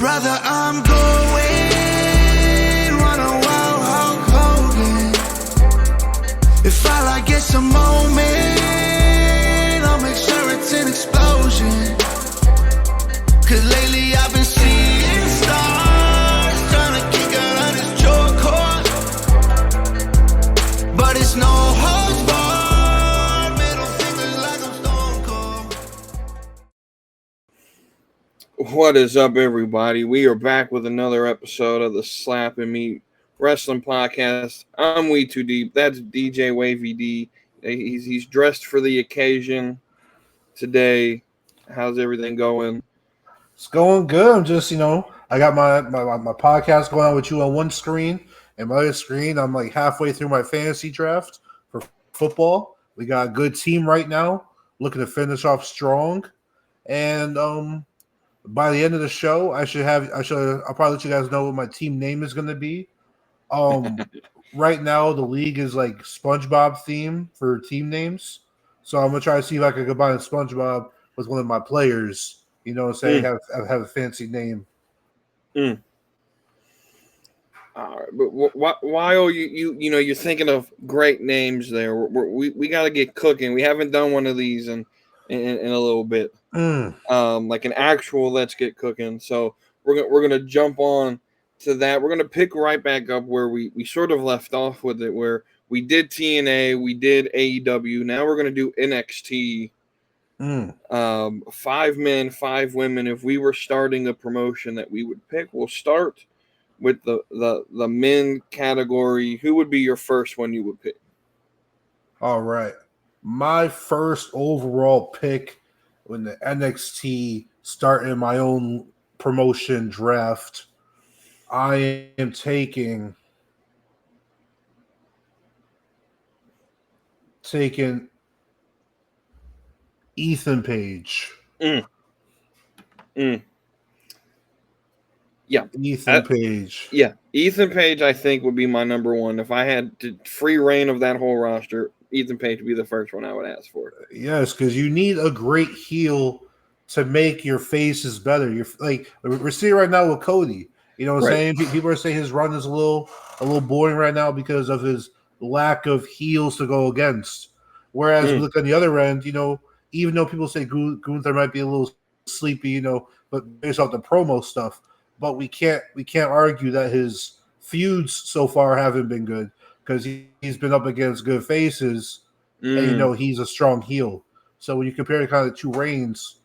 Brother, I'm going run a wild Hulk Hogan. If all I get's a moment, I'll make sure it's an explosion. Cause lately I've been seeing stars, trying to kick out on this jaw cord. But it's no holds barred, middle fingers like I'm Stone Cold. What is up, everybody? We are back with another episode of the Slap and Meat Wrestling Podcast. I'm WeTooDeep. That's DJ Wavy D. He's dressed for the occasion today. How's everything going? It's going good. I'm just, I got my podcast going on with you on one screen, and my other screen, I'm like halfway through my fantasy draft for football. We got a good team right now, looking to finish off strong. And by the end of the show, I'll probably let you guys know what my team name is going to be. Right now, the league is like SpongeBob theme for team names, so I'm gonna try to see if I can combine SpongeBob with one of my players. Have a fancy name. All right, but while you're thinking of great names there, we got to get cooking. We haven't done one of these in a little bit, like an actual let's get cooking. So we're gonna jump on to that. We're gonna pick right back up where we sort of left off with it, where we did TNA, we did AEW. Now we're gonna do NXT. 5 men, 5 women. If we were starting a promotion that we would pick, we'll start with the men category. Who would be your first one you would pick? All right. My first overall pick when the NXT starting my own promotion draft, I am taking Ethan Page. Yeah. Ethan Page. Yeah. Ethan Page, I think, would be my number one. If I had free reign of that whole roster, Ethan Page would be the first one I would ask for. Yes, because you need a great heel to make your faces better. You're like, we're seeing right now with Cody. You know what I'm saying? People are saying his run is a little boring right now because of his lack of heels to go against. Whereas we look on the other end, even though people say Gunther might be a little sleepy, but based off the promo stuff, but we can't argue that his feuds so far haven't been good because he's been up against good faces, and he's a strong heel. So when you compare kind of the two reigns,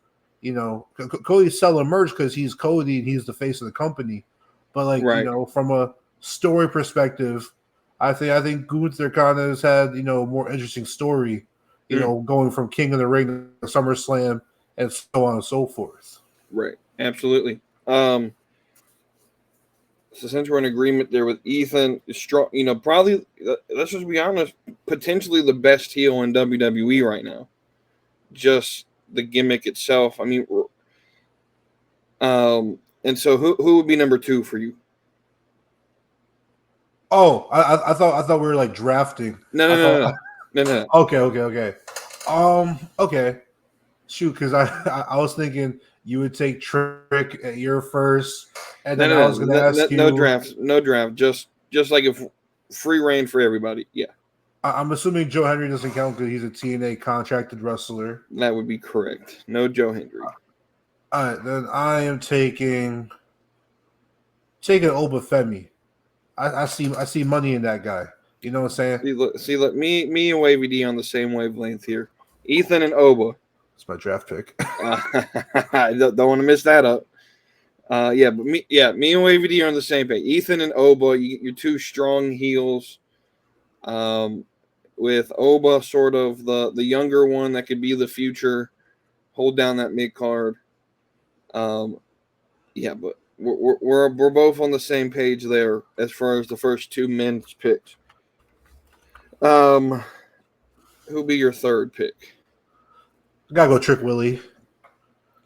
Cody's selling merch because he's Cody and he's the face of the company, but from a story perspective, I think Gunther kind of has had a more interesting story. Going from King of the Ring to SummerSlam and so on and so forth. Right. Absolutely. So since we're in agreement there with Ethan, strong, probably, let's just be honest, potentially the best heel in WWE right now. Just the gimmick itself. I mean, and so who would be number 2 for you? Oh, I thought we were like drafting. No. Okay. Okay. Shoot, because I was thinking you would take Trick at your first, and then I was going to ask you. No draft. Just like if free reign for everybody. Yeah. I'm assuming Joe Hendry doesn't count because he's a TNA contracted wrestler. That would be correct. No Joe Hendry. All right, then I am taking Obafemi. I see money in that guy. You know what I'm saying? See, look, me and Wavy D on the same wavelength here. Ethan and Oba. It's my draft pick. I don't want to miss that up. But me and Wavy D are on the same page. Ethan and Oba, you're 2 strong heels. With Oba sort of the younger one that could be the future, hold down that mid card. But we're both on the same page there as far as the first 2 men's picks. Who'll be your third pick? Gotta go Trick Willie.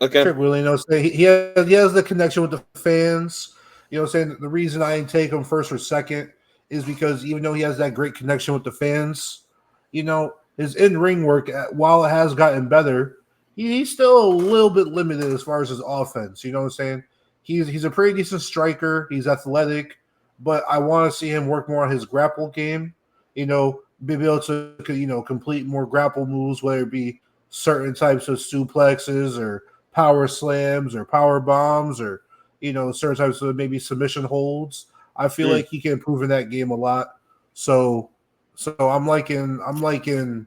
Okay. Trick Willie, he has the connection with the fans. The reason I didn't take him first or second is because even though he has that great connection with the fans, his in-ring work, while it has gotten better, he's still a little bit limited as far as his offense. You know what I'm saying? he's a pretty decent striker. He's athletic, but I want to see him work more on his grapple game. Be able to complete more grapple moves, whether it be certain types of suplexes or power slams or power bombs or certain types of maybe submission holds. I feel like he can improve in that game a lot. So I'm liking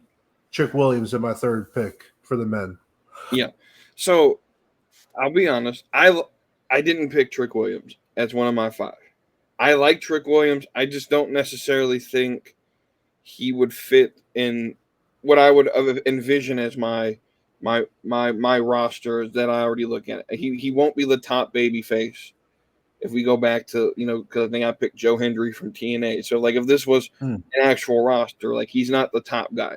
Trick Williams in my third pick for the men. Yeah. So I'll be honest. I didn't pick Trick Williams as one of my 5. I like Trick Williams. I just don't necessarily think he would fit in what I would envision as my roster that I already look at. He won't be the top baby face if we go back to, because I think I picked Joe Hendry from TNA. So, like, if this was an actual roster, like, he's not the top guy.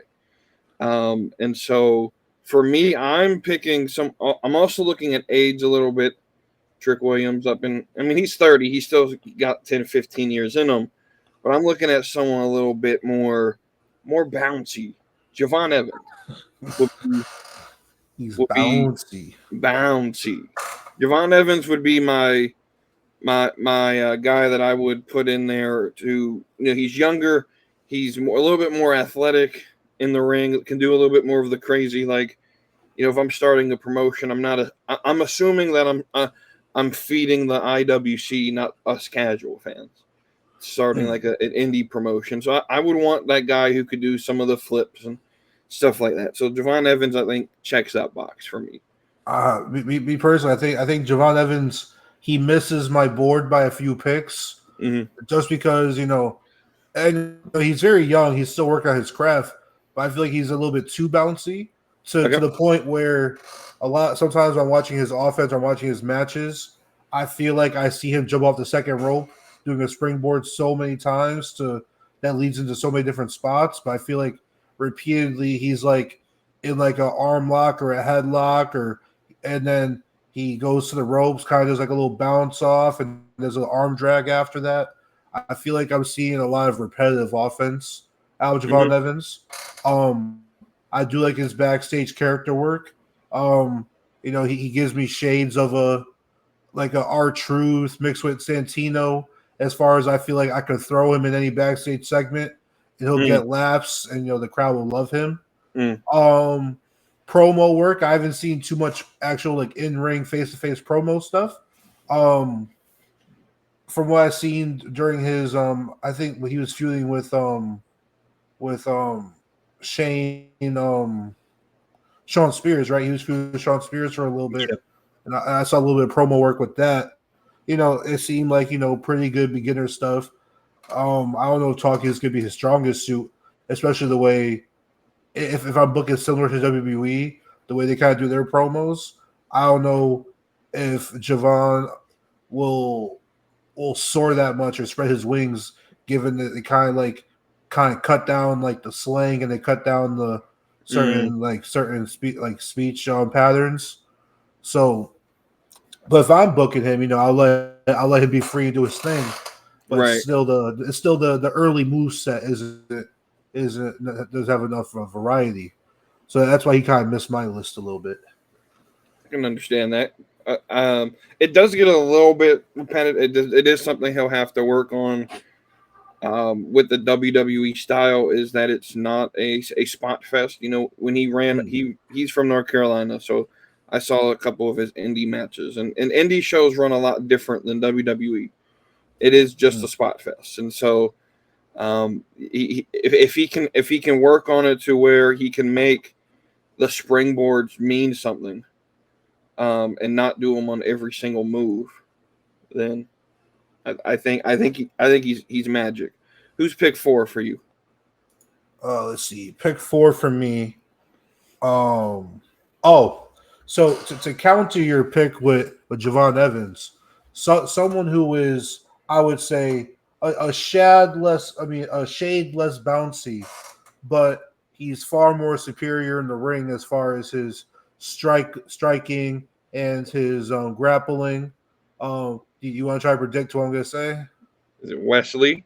And so, for me, I'm picking I'm also looking at age a little bit. Trick Williams he's 30. He's still got 10, 15 years in him. But I'm looking at someone a little bit more bouncy. Javon Evans. He's bouncy. Javon Evans would be my guy that I would put in there to, he's younger. He's a little bit more athletic in the ring, can do a little bit more of the crazy. Like, if I'm starting a promotion, I'm assuming that I'm feeding the IWC, not us casual fans, starting like an indie promotion. So I would want that guy who could do some of the flips and stuff like that. So Javon Evans, I think, checks that box for me. Me personally, I think Javon Evans, he misses my board by a few picks, just because and he's very young. He's still working on his craft, but I feel like he's a little bit too bouncy to the point where sometimes I'm watching his offense, I'm watching his matches, I feel like I see him jump off the second rope doing a springboard so many times that leads into so many different spots. But I feel like repeatedly he's like in like an arm lock or a headlock, and then he goes to the ropes, kind of does like a little bounce off, and there's an arm drag after that. I feel like I'm seeing a lot of repetitive offense out of Javon Evans. I do like his backstage character work. He gives me shades of a R-Truth mixed with Santino, as far as I feel like I could throw him in any backstage segment and he'll get laughs and the crowd will love him. Promo work, I haven't seen too much actual like in-ring face-to-face promo stuff. From what I've seen during his I think when he was feuding with Shane Sean Spears, right? He was feuding with Sean Spears for a little bit. And I saw a little bit of promo work with that. It seemed like, pretty good beginner stuff. I don't know if talking is going to be his strongest suit, especially the way, if I'm booking similar to WWE, the way they kind of do their promos. I don't know if Javon will soar that much or spread his wings, given that they kind of cut down like the slang and they cut down the certain speech patterns. So, but if I'm booking him, I'll let him be free to do his thing. But it's still the early move set doesn't have enough of variety. So that's why he kind of missed my list a little bit. I can understand that. It does get a little bit repetitive. It is something he'll have to work on with the WWE style, is that it's not a spot fest. When he ran, he's from North Carolina, so I saw a couple of his indie matches, and indie shows run a lot different than WWE. It is just a spot fest, and so if he can work on it to where he can make the springboards mean something, and not do them on every single move, then I think he's magic. Who's pick 4 for you? Let's see. Pick 4 for me. So to counter your pick with Javon Evans, someone who is, I would say, a shade less bouncy, but he's far more superior in the ring as far as his striking and his grappling. You want to try to predict what I'm going to say? Is it Wesley?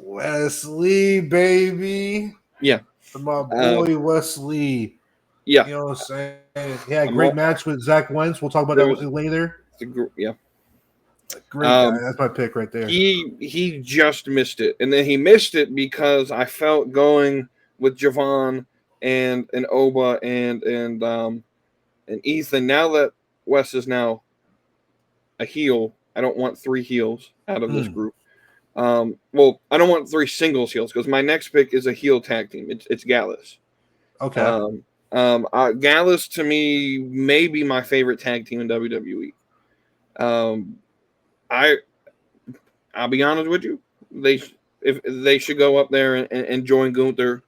Wesley, baby. Yeah. My boy Wesley. Yeah. You know what I'm saying? He had a great match with Zach Wentz. We'll talk about that later. Yeah. Great guy. That's my pick right there. He just missed it, and then he missed it because I felt going with Javon and Oba and Ethan. Now that Wes is now a heel, I don't want 3 heels out of this group. Well, I don't want 3 singles heels because my next pick is a heel tag team. It's Gallus. Okay. Gallus to me may be my favorite tag team in WWE. I'll be honest with you, if they should go up there and join Gunther,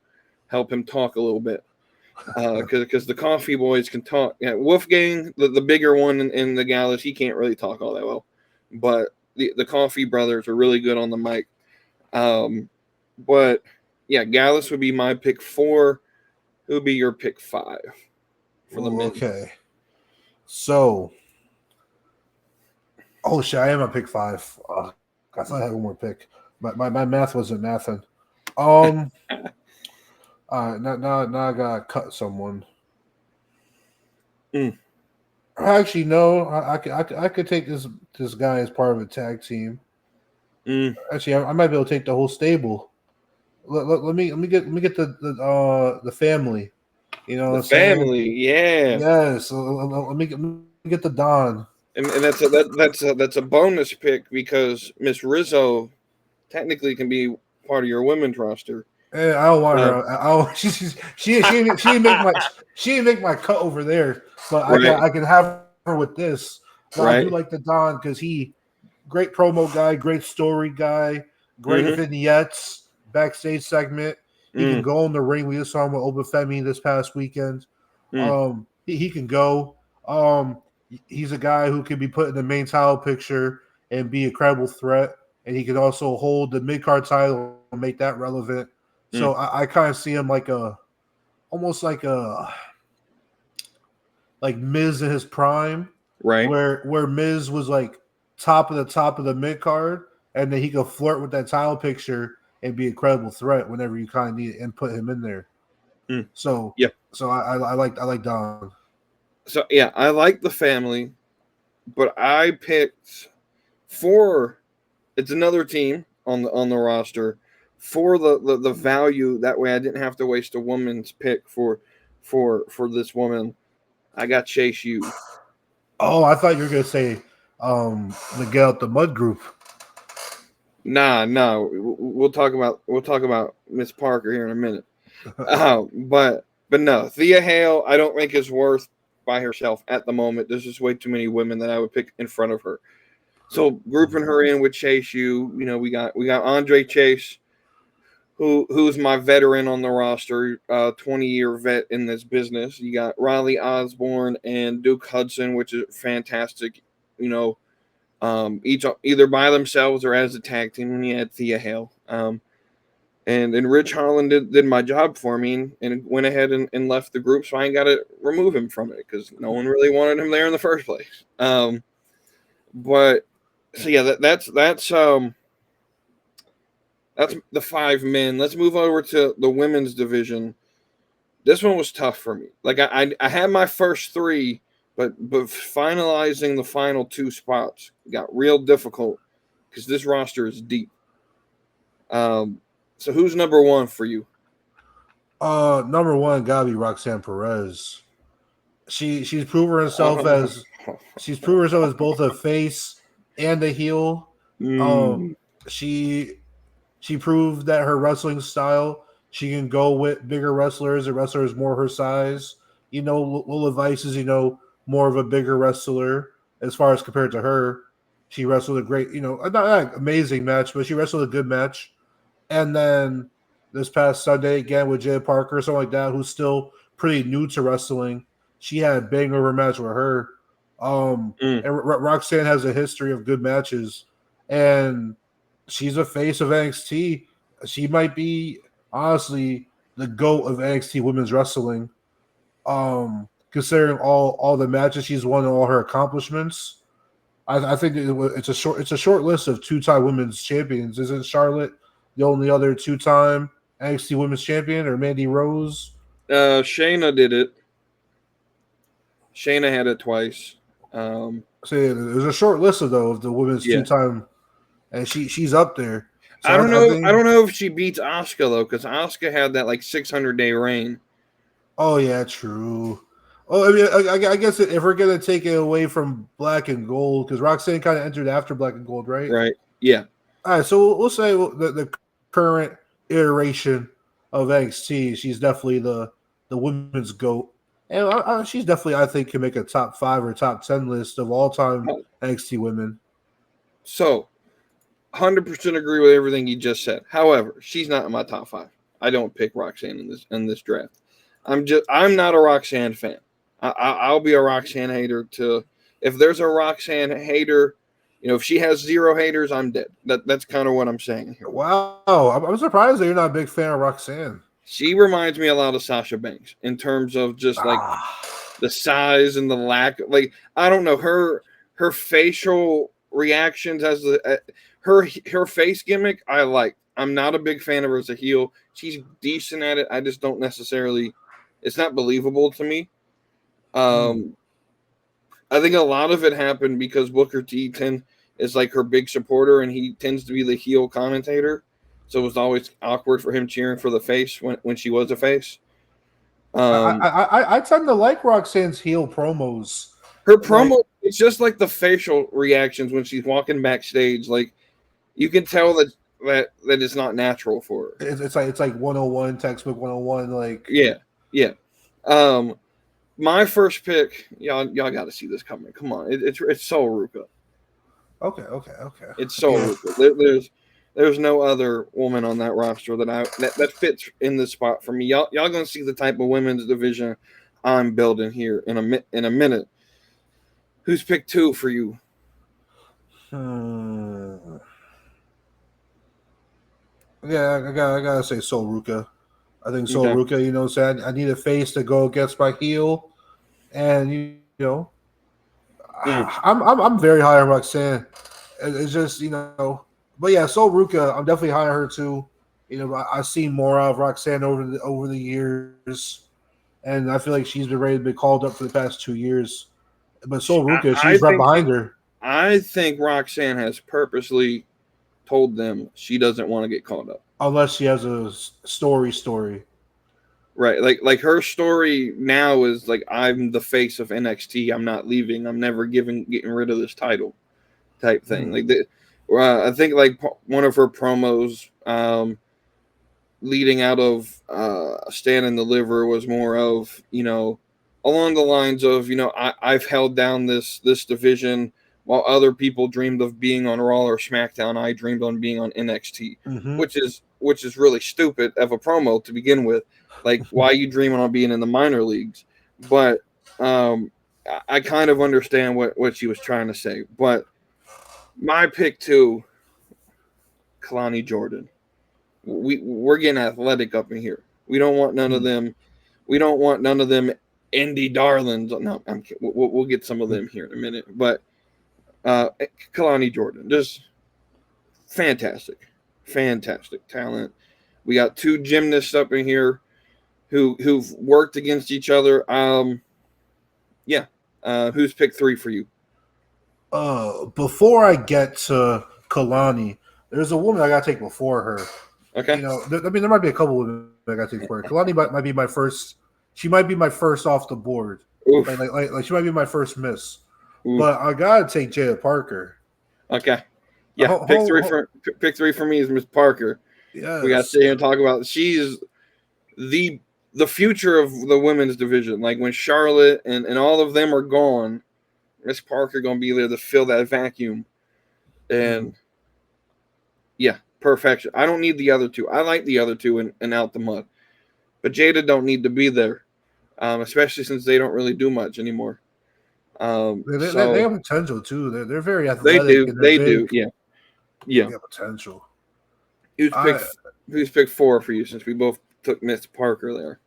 help him talk a little bit, because the Coffee Boys can talk. Yeah, Wolfgang, the bigger one in the Gallus, he can't really talk all that well, but the Coffee brothers are really good on the mic. But yeah, Gallus would be my pick 4. Who would be your pick 5 for the men? Okay. So, oh shit, I am a pick 5. I thought I had one more pick. My math wasn't mathing. Now I gotta cut someone. Actually, no. I could take this guy as part of a tag team. Actually, I might be able to take the whole stable. Let me get the family. You know, the family, yeah. Yes. Let me get the Don. And that's a bonus pick because Miss Rizzo technically can be part of your women's roster. I don't want her. She didn't make my cut over there, but I can have her with this. So I do like the Don because he great promo guy, great story guy, great vignettes, backstage segment. He can go in the ring. We just saw him with Obafemi this past weekend. He can go. He's a guy who can be put in the main title picture and be a credible threat, and he can also hold the mid-card title and make that relevant. So I kind of see him almost like Miz in his prime, right? Where Miz was like top of the mid-card, and then he could flirt with that title picture and be a credible threat whenever you kind of need it and put him in there. So yeah, so I like Don. So yeah, I like the family, but I picked 4. It's another team on the roster for the value. That way, I didn't have to waste a woman's pick for this woman. I got Chase U. Oh, I thought you were gonna say the Get Out the Mud group. Nah, we'll talk about Miss Parker here in a minute. But no, Thea Hale, I don't think is worth by herself at the moment. There's just way too many women that I would pick in front of her. So grouping her in with Chase U, you know, we got Andre Chase, who's my veteran on the roster, 20-year vet in this business. You got Riley Osborne and Duke Hudson, which is fantastic. You know, each either by themselves or as a tag team. When you had Thea Hale, and Rich Holland did my job for me and went ahead and left the group, so I ain't got to remove him from it because no one really wanted him there in the first place. But so yeah, that's the 5 men. Let's move over to the women's division. This one was tough for me. Like I had my first 3, but finalizing the final 2 spots got real difficult because this roster is deep. So who's number 1 for you? Number 1 gotta be Roxanne Perez. She's proven herself as both a face and a heel. She proved that her wrestling style, she can go with bigger wrestlers and wrestlers more her size. You know, Lola Vice is, more of a bigger wrestler as far as compared to her. She wrestled a great, not an amazing match, but she wrestled a good match. And then this past Sunday, again, with Jay Parker or something like that, who's still pretty new to wrestling, she had a bang over match with her. And Roxanne has a history of good matches. And she's a face of NXT. She might be, honestly, the GOAT of NXT women's wrestling. Considering all the matches she's won and all her accomplishments. I think it's a short list of 2-time women's champions. Isn't Charlotte the only other 2-time NXT women's champion, or Mandy Rose? Shayna did it. Shayna had it twice. See, there's a short list of the women's Yeah. 2-time, and she's up there. So I don't know. think, I don't know if she beats Asuka though, because Asuka had that like 600-day reign. Oh yeah, true. Oh, I mean, I guess if we're gonna take it away from Black and Gold, because Roxanne kind of entered after Black and Gold, right? Right. Yeah. All right, so we'll say the current iteration of NXT, she's definitely the women's GOAT. And she's definitely, I think, can make a top 5 or top 10 list of all time NXT women. So, 100% agree with everything you just said. However, she's not in my top 5. I don't pick Roxanne in this draft. I'm not a Roxanne fan. I'll be a Roxanne hater to if there's a Roxanne hater. If she has 0 haters, I'm dead. That's kind of what I'm saying here. Wow, I'm surprised that you're not a big fan of Roxanne. She reminds me a lot of Sasha Banks in terms of just like the size and the lack. Like I don't know her facial reactions as her face gimmick. I like. I'm not a big fan of her as a heel. She's decent at it. I just don't necessarily. It's not believable to me. I think a lot of it happened because Booker T is like her big supporter, and he tends to be the heel commentator. So it was always awkward for him cheering for the face when she was a face. I tend to like Roxanne's heel promos. Her promo, it's just like the facial reactions when she's walking backstage. Like you can tell that it's not natural for her. It's like 101 textbook 101. Like yeah. My first pick, y'all got to see this coming. Come on, it's Sol Ruka. Okay. It's Sol Ruka. There's no other woman on that roster that fits in this spot for me. Y'all gonna see the type of women's division I'm building here in a minute. Who's pick 2 for you? Yeah, I gotta say Sol Ruka. I think Sol Ruka, I need a face to go against my heel, and I'm very high on Roxanne. It's just but yeah, Sol Ruka, I'm definitely high on her too. I've seen more of Roxanne over the years, and I feel like she's been ready to be called up for the past 2 years. But Sol Ruka, she's right behind her. I think Roxanne has purposely told them she doesn't want to get called up. Unless she has a story. Right. Like her story now is like, I'm the face of NXT. I'm not leaving. I'm never getting rid of this title type thing. I think like one of her promos leading out of Stand and Deliver was more of, along the lines of, I've held down this division while other people dreamed of being on Raw or SmackDown. I dreamed on being on NXT, which is really stupid of a promo to begin with. Like, why are you dreaming on being in the minor leagues? But I kind of understand what she was trying to say. But my pick 2, Kalani Jordan. We're getting athletic up in here. We don't want none of them. We don't want none of them indie darlings. No, I'm kidding. We'll get some of them here in a minute. But Kalani Jordan, just fantastic talent. We got 2 gymnasts up in here who've worked against each other. Who's pick 3 for you? Before I get to Kalani, there's a woman I gotta take before her. Okay. There might be a couple women I gotta take before her. Kalani might be my first. She might be my first off the board. Like she might be my first miss. Oof. But I gotta take Jada Parker. Okay. Yeah. Pick 3 for me is Miss Parker. Yeah. We gotta sit here and talk about. She's the future of the women's division. Like when Charlotte and all of them are gone, Miss Parker gonna be there to fill that vacuum. And yeah, perfection. I don't need the other 2. I like the other 2 and out the mud. But Jada don't need to be there. Especially since they don't really do much anymore. They have potential too. They're very athletic. They do. Yeah. They have potential. Who's pick 4 for you? Since we both took Miss Parker there.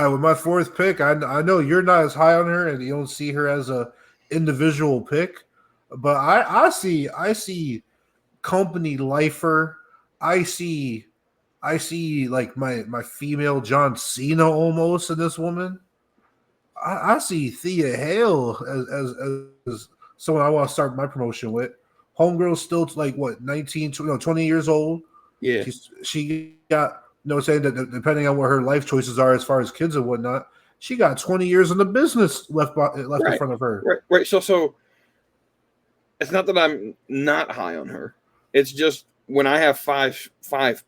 With my 4th pick, I know you're not as high on her, and you don't see her as a individual pick, but I see company lifer. I see like my female John Cena almost in this woman. I see Thea Hale as someone I want to start my promotion with. Homegirl's still like what 19, 20 years old. Yeah. She got saying that depending on what her life choices are as far as kids and whatnot, she got 20 years in the business left in front of her. Right. So it's not that I'm not high on her. It's just when I have five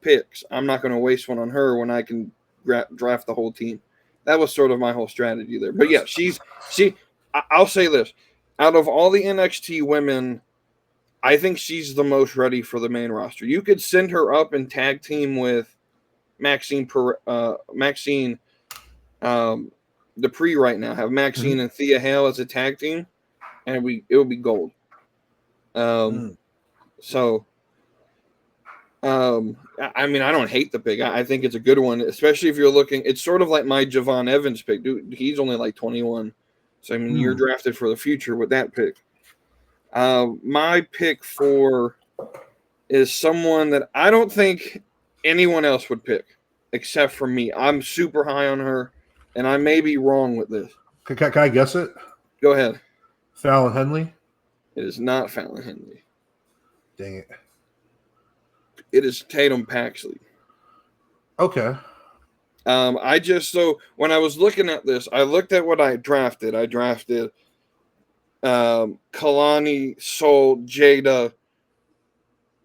picks, I'm not going to waste one on her when I can draft the whole team. That was sort of my whole strategy there. But yeah, I'll say this: out of all the NXT women, I think she's the most ready for the main roster. You could send her up and tag team with Maxine Dupree right now. Have Maxine and Thea Hale as a tag team, and it would be gold. So, I mean, I don't hate the pick. I think it's a good one, especially if you're looking. It's sort of like my Javon Evans pick. Dude, he's only like 21. So, I mean, you're drafted for the future with that pick. My pick 4 is someone that I don't think anyone else would pick except for me. I'm super high on her, and I may be wrong with this. Can I guess it? Go ahead. Fallon Henley? It is not Fallon Henley. Dang it. It is Tatum Paxley. Okay. So when I was looking at this, I looked at what I drafted. I drafted Kalani, Sol, Jada,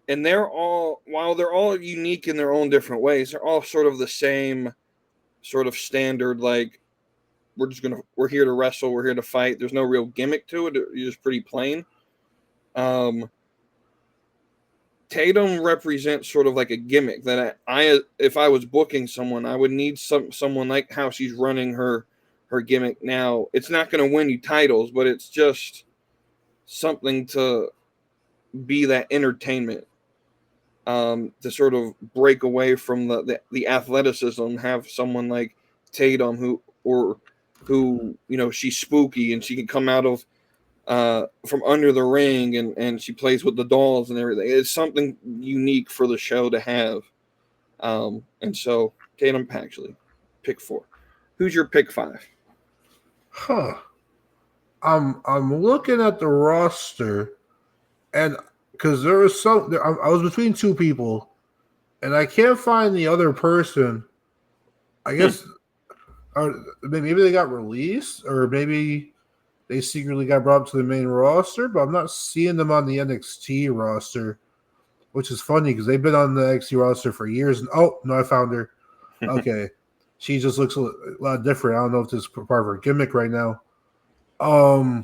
and while they're all unique in their own different ways, they're all sort of the same sort of standard, like we're here to wrestle, we're here to fight. There's no real gimmick to it. It's just pretty plain. Tatum represents sort of like a gimmick that if I was booking someone, I would need someone like how she's running her gimmick now. It's not going to win you titles, but it's just something to be that entertainment, to sort of break away from the athleticism. Have someone like Tatum who she's spooky and she can come out of from under the ring and she plays with the dolls and everything. It's something unique for the show to have. And so Tatum Paxley, pick 4. Who's your pick 5? I'm looking at the roster, and because there was I was between two people, and I can't find the other person. I guess maybe they got released, or maybe they secretly got brought up to the main roster, but I'm not seeing them on the NXT roster, which is funny because they've been on the NXT roster for years. And oh no, I found her. Okay, she just looks a lot different. I don't know if this is part of her gimmick right now. All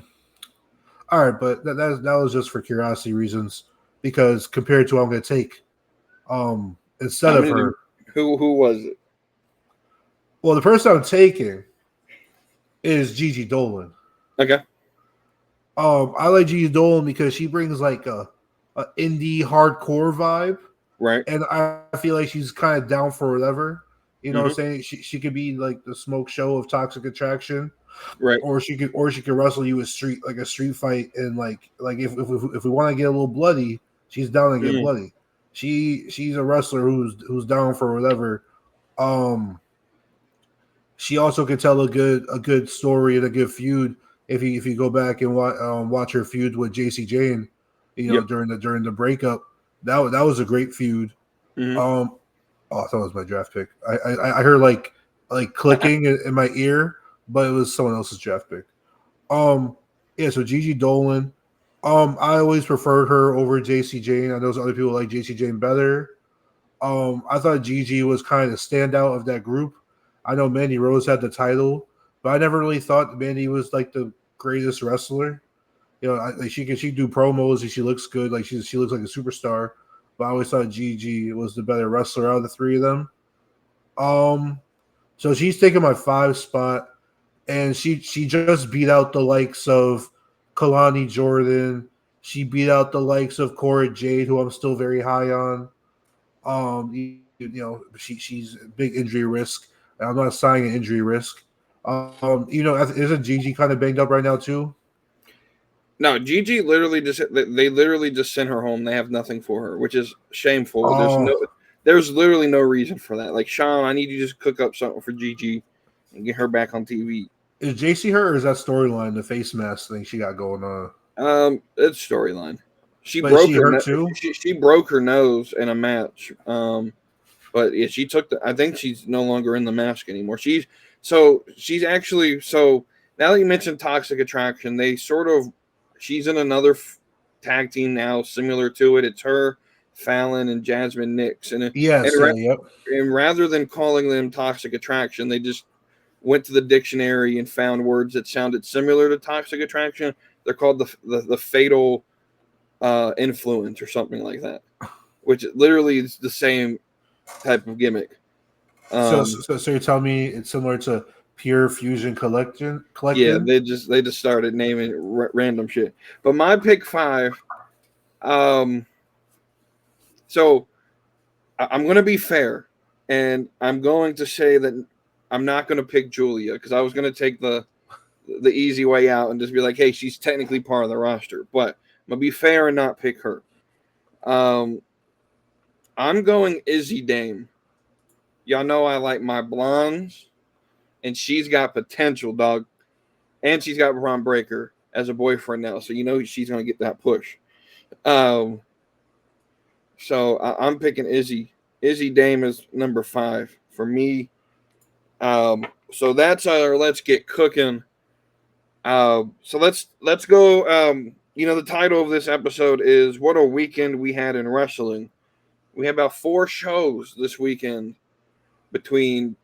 right, but that was just for curiosity reasons, because compared to what I'm going to take, instead of her, who was it? Well, the person I'm taking is Gigi Dolan. Okay. I like Gigi Dolan because she brings like a indie hardcore vibe, right? And I feel like she's kind of down for whatever. You know what I'm saying? She could be like the Smoke Show of Toxic Attraction. Right. Or she could wrestle you a street fight, and like if we want to get a little bloody, she's down to get bloody. She's a wrestler who's down for whatever. She also could tell a good story and a good feud if you go back and watch her feud with JC Jane, during the breakup. That was a great feud. I thought it was my draft pick. I heard like clicking in my ear, but it was someone else's draft pick. So Gigi Dolan. I always preferred her over JC Jane. I know some other people like JC Jane better. I thought Gigi was kind of the standout of that group. I know Mandy Rose had the title, but I never really thought Mandy was like the greatest wrestler. She can do promos and she looks good. Like she looks like a superstar. But I always thought Gigi was the better wrestler out of the three of them. So she's taking my 5 spot. And she just beat out the likes of Kalani Jordan. She beat out the likes of Cora Jade, who I'm still very high on. She's a big injury risk. I'm not assigning an injury risk. Isn't Gigi kind of banged up right now too? No, Gigi they literally just sent her home. They have nothing for her, which is shameful. There's literally no reason for that. Like, Sean, I need you to just cook up something for Gigi and get her back on TV. Is JC her or is that storyline the face mask thing she got going on? It's storyline. She But broke she her hurt too. She broke her nose in a match. But yeah, she took I think she's no longer in the mask anymore. She's actually now that you mentioned Toxic Attraction, she's in another tag team now similar to it. It's her, Fallon, and Jasmine Nix, and rather than calling them Toxic Attraction, they just went to the dictionary and found words that sounded similar to Toxic Attraction. They're called the Fatal Influence or something like that, which literally is the same type of gimmick. So you're telling me it's similar to Pure Fusion Collective? Yeah, they just started naming random shit. But my pick 5, so I'm going to be fair, and I'm going to say that I'm not going to pick Julia because I was going to take the easy way out and just be like, hey, she's technically part of the roster. But I'm going to be fair and not pick her. I'm going Izzy Dame. Y'all know I like my blondes, and she's got potential, dog. And she's got Braun Breaker as a boyfriend now, so you know she's going to get that push. So I'm picking Izzy. Izzy Dame is number 5 for me. So that's our Let's Get Cooking. So let's go. The title of this episode is What a Weekend We Had in Wrestling. We had about 4 shows this weekend between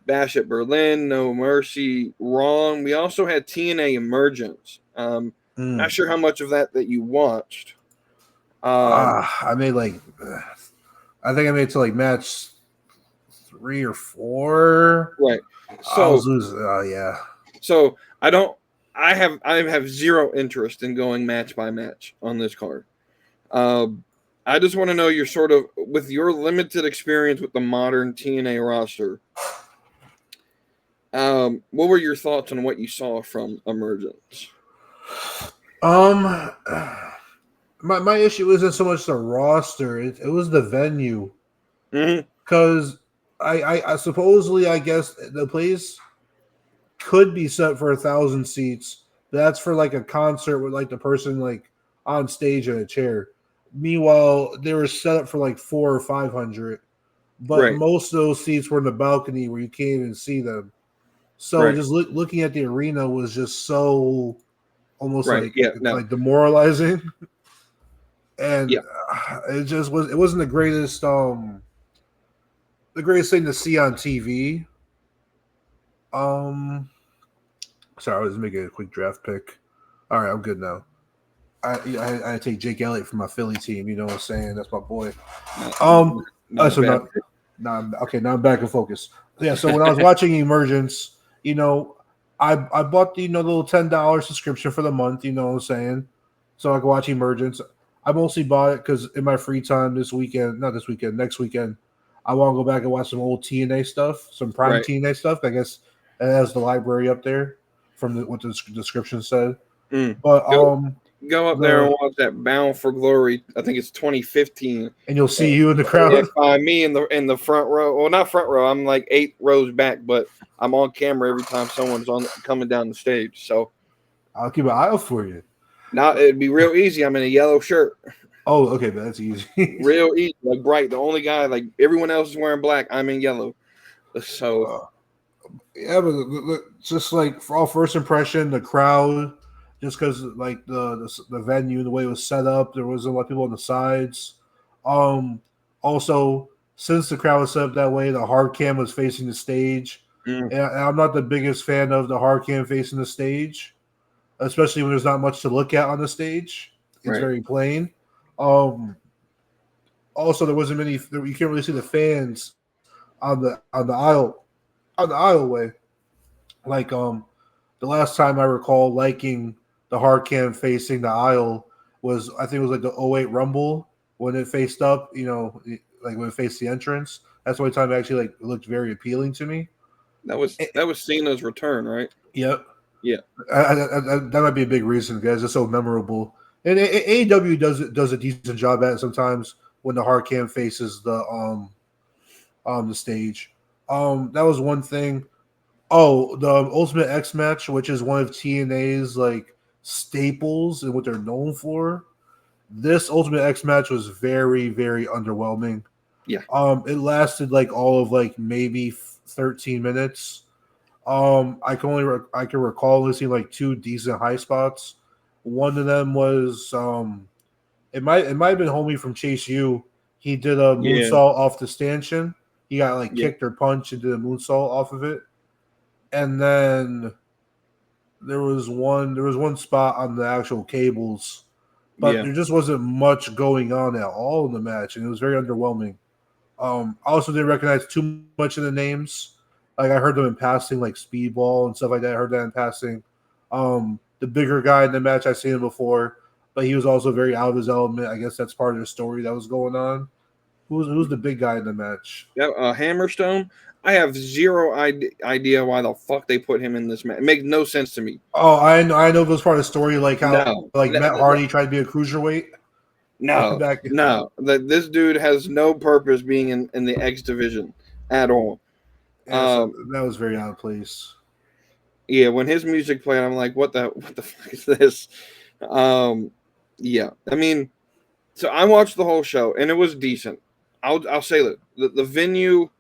Bash at Berlin, No Mercy, Raw. We also had TNA Emergence. Not sure how much of that you watched. I made I think I made it to match 3 or 4. Right. So I was losing. Yeah. So I have zero interest in going match by match on this card. I just want to know your sort of, with your limited experience with the modern TNA roster, what were your thoughts on what you saw from Emergence? My issue isn't so much the roster; it was the venue. Because I supposedly, I guess the place could be set for 1,000 seats. That's for a concert with the person on stage in a chair. Meanwhile, they were set up for 400 or 500, but most of those seats were in the balcony where you can't even see them. So just looking at the arena was just so almost demoralizing, and it just was. It wasn't the greatest thing to see on TV. Sorry, I was making a quick draft pick. All right, I'm good now. I take Jake Elliott from my Philly team. You know what I'm saying? That's my boy. Now I'm back in focus. Yeah. So when I was watching Emergence, I bought the little $10 subscription for the month. You know what I'm saying? So I can watch Emergence. I mostly bought it because in my free time next weekend, I want to go back and watch some old TNA stuff, some prime TNA stuff. I guess it has the library up there from what the description said. But go up there and watch that Bound for Glory. I think it's 2015, and you'll see you in the crowd. Find me in the front row. Well, not front row. I'm 8 rows back, but I'm on camera every time someone's coming down the stage. So I'll keep an eye out for you. Now it'd be real easy. I'm in a yellow shirt. Oh, okay, but that's easy. Real easy, bright. The only guy, everyone else is wearing black. I'm in yellow. So yeah, but just for all first impression, the crowd, just because the venue, the way it was set up, there wasn't a lot of people on the sides. Also, since the crowd was set up that way, the hard cam was facing the stage, and I'm not the biggest fan of the hard cam facing the stage, especially when there's not much to look at on the stage. It's very plain. Also, there wasn't many. You can't really see the fans on the aisleway. The last time I recall liking the hard cam facing the aisle was, I think it was the 08 Rumble when it faced up. When it faced the entrance. That's the only time it actually it looked very appealing to me. That was Cena's return, right? Yep. Yeah. That might be a big reason because it's so memorable. And AEW does a decent job at it sometimes when the hard cam faces the stage. That was one thing. Oh, the Ultimate X match, which is one of TNA's like staples and what they're known for. This Ultimate X match was very, very underwhelming. Yeah. It lasted like all of like maybe 13 minutes. I can recall only seeing like two decent high spots. One of them was it might have been homie from Chase U. He did a moonsault off the stanchion. He got like kicked or punched and did a moonsault off of it. And then there was one spot on the actual cables, but there just wasn't much going on at all in the match, and it was very underwhelming. I also didn't recognize too much of the names. Like I heard them in passing, like Speedball and stuff like that. I heard that in passing. The bigger guy in the match, I've seen him before, but he was also very out of his element. I guess that's part of the story that was going on. Who's the big guy in the match? Yeah, Hammerstone. I have zero idea why the fuck they put him in this match. It makes no sense to me. Oh, I know it was part of the story, like how Matt Hardy tried to be a cruiserweight. No. This dude has no purpose being in the X division at all. Yeah, so that was very out of place. Yeah, when his music played, I'm like, what the fuck is this? Yeah, I mean, so I watched the whole show and it was decent. I'll say that the venue,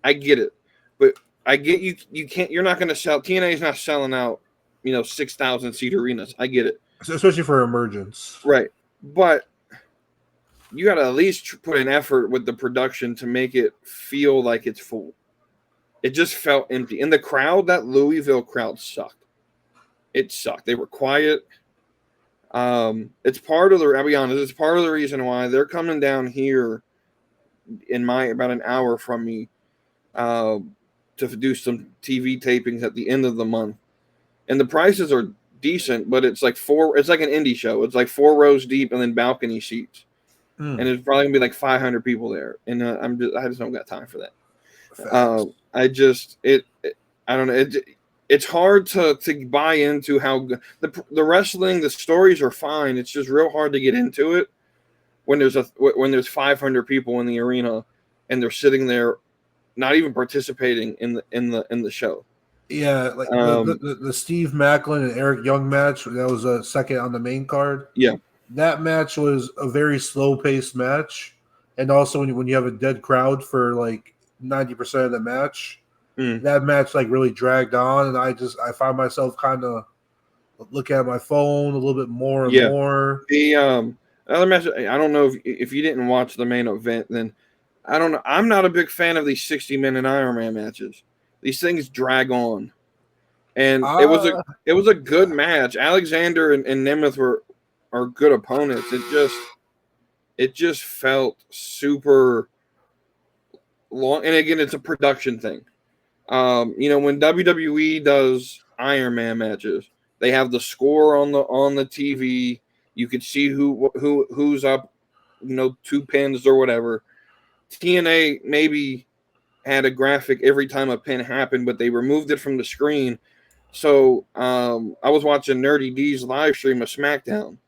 I get it, but I get you're not going to sell. TNA is not selling out, 6,000 seat arenas. I get it, especially for Emergence, right? But you got to at least put an effort with the production to make it feel like it's full. It just felt empty. And the crowd, that Louisville crowd sucked. It sucked. They were quiet. It's part of I'll be honest, it's part of the reason why they're coming down here about an hour from me to do some TV tapings at the end of the month. And the prices are decent, but it's like an indie show. It's like 4 rows deep and then balcony seats. And there's probably gonna be like 500 people there. And I just don't got time for that. I don't know. It's hard to buy into how the wrestling, the stories are fine. It's just real hard to get into it when there's 500 people in the arena and they're sitting there, not even participating in the show. Yeah, like the Steve Macklin and Eric Young match that was a second on the main card. Yeah, that match was a very slow paced match, and also when you have a dead crowd for like 90% of the match, that match like really dragged on, and I find myself kind of looking at my phone a little bit more and more. The other match, I don't know if you didn't watch the main event, then I don't know. I'm not a big fan of these 60-minute Iron Man matches. These things drag on, and it was a good match. Alexander and Nemeth are good opponents. It just felt super long, and again, it's a production thing. When WWE does Iron Man matches, they have the score on the TV. You could see who's up, 2 pins or whatever. TNA maybe had a graphic every time a pin happened, but they removed it from the screen. So I was watching Nerdy D's live stream of SmackDown,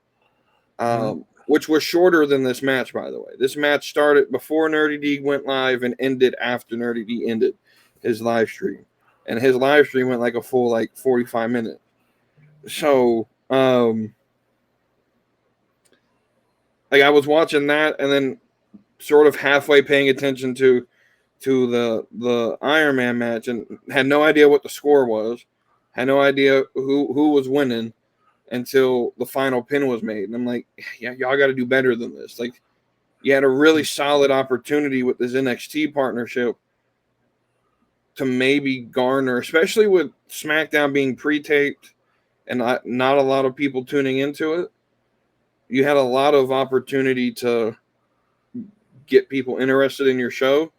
which was shorter than this match, by the way. This match started before Nerdy D went live and ended after Nerdy D ended his live stream. And his live stream went like a full 45 minutes. So I was watching that and then sort of halfway paying attention to the Iron Man match and had no idea what the score was, had no idea who was winning until the final pin was made. And I'm like, yeah, y'all got to do better than this. Like, you had a really solid opportunity with this NXT partnership to maybe garner, especially with SmackDown being pre-taped and not a lot of people tuning into it. You had a lot of opportunity to get people interested in your show,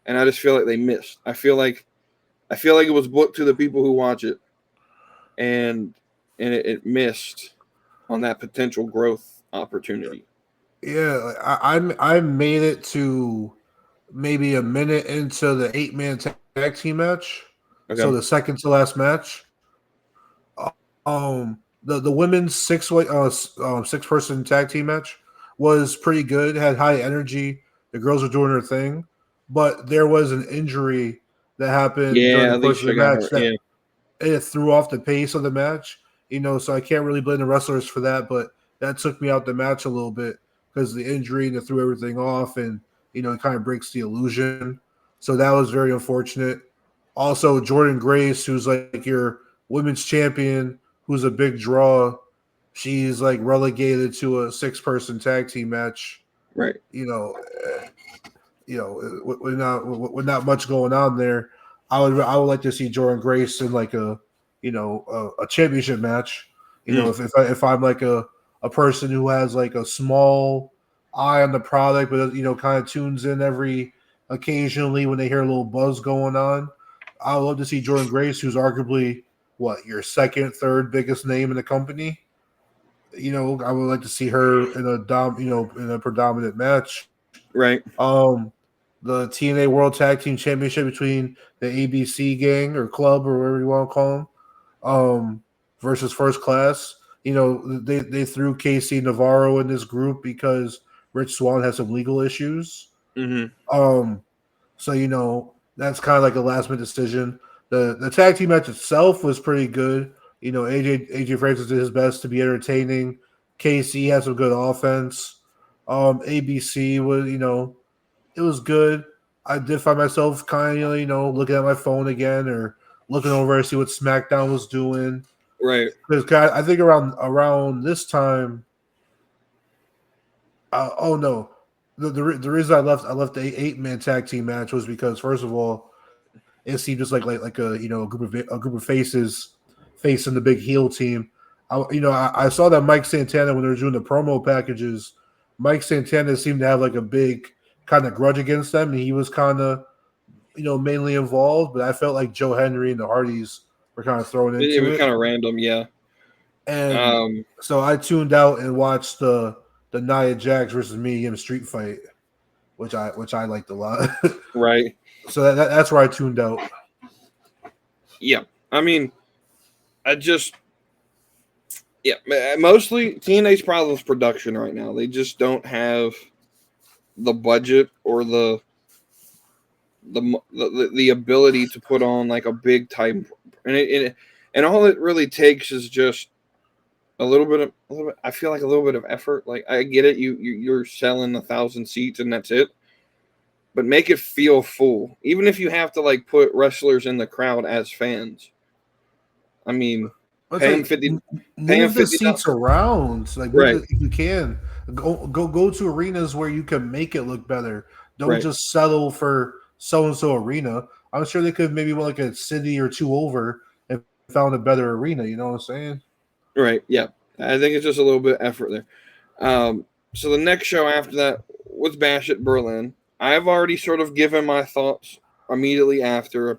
and I just feel like they missed. I feel like it was booked to the people who watch it, and it missed on that potential growth opportunity. Yeah, I made it to maybe a minute into the 8-man tag team match. Okay. So the second to last match. The women's 6-person tag team match was pretty good. It had high energy. The girls were doing their thing, but there was an injury that happened during Yeah, the I think course of she the got match hurt. that Yeah, it threw off the pace of the match. So I can't really blame the wrestlers for that, but that took me out the match a little bit because the injury and it threw everything off, and it kind of breaks the illusion. So that was very unfortunate. Also, Jordan Grace, who's like your women's champion, who's a big draw, she's like relegated to a 6-person tag team match. right. With not much going on there. I would like to see Jordan Grace in like a championship match. If I'm like a person who has like a small eye on the product, but kind of tunes in every occasionally when they hear a little buzz going on. I would love to see Jordan Grace, who's arguably your second, third biggest name in the company. I would like to see her in a predominant match. Right. The TNA World Tag Team Championship between the ABC gang or club or whatever you want to call them, versus First Class. They threw Casey Navarro in this group because Rich Swann has some legal issues. Mm-hmm. So that's kind of like a last minute decision. The tag team match itself was pretty good. AJ Francis did his best to be entertaining. KC had some good offense. ABC was it was good. I did find myself kind of looking at my phone again or looking over to see what SmackDown was doing. Right. Because I think around this time. Oh no, the reason I left the 8-man tag team match was because first of all, it seemed just like a group of faces facing the big heel team. I saw that Mike Santana when they were doing the promo packages. Mike Santana seemed to have like a big kind of grudge against them, and he was kind of mainly involved. But I felt like Joe Hendry and the Hardys were kind of thrown It into was it. kind of random, yeah. And so I tuned out and watched the Nia Jax versus Mia Yim street fight, which I liked a lot. Right. So that's where I tuned out. Yeah. I mean, mostly TNA's problem is production right now. They just don't have the budget or the ability to put on like a big time, and all it really takes is just a little bit. I feel like a little bit of effort. Like I get it, you're selling 1,000 seats and that's it, but make it feel full. Even if you have to like put wrestlers in the crowd as fans. I mean, pay them 50. Move the seats around, like right. If you can go to arenas where you can make it look better. Don't just settle for so and so arena. I'm sure they could maybe went like a city or two over and found a better arena. You know what I'm saying? Right. Yeah. I think it's just a little bit of effort there. So the next show after that was Bash at Berlin. I've already sort of given my thoughts immediately after.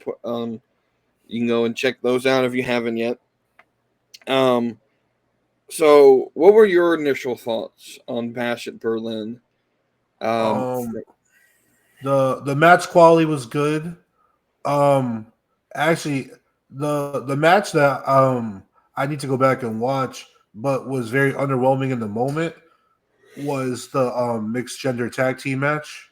You can go and check those out if you haven't yet. So what were your initial thoughts on Bash at Berlin? The match quality was good. Actually, the match that I need to go back and watch, but was very underwhelming in the moment was the mixed gender tag team match.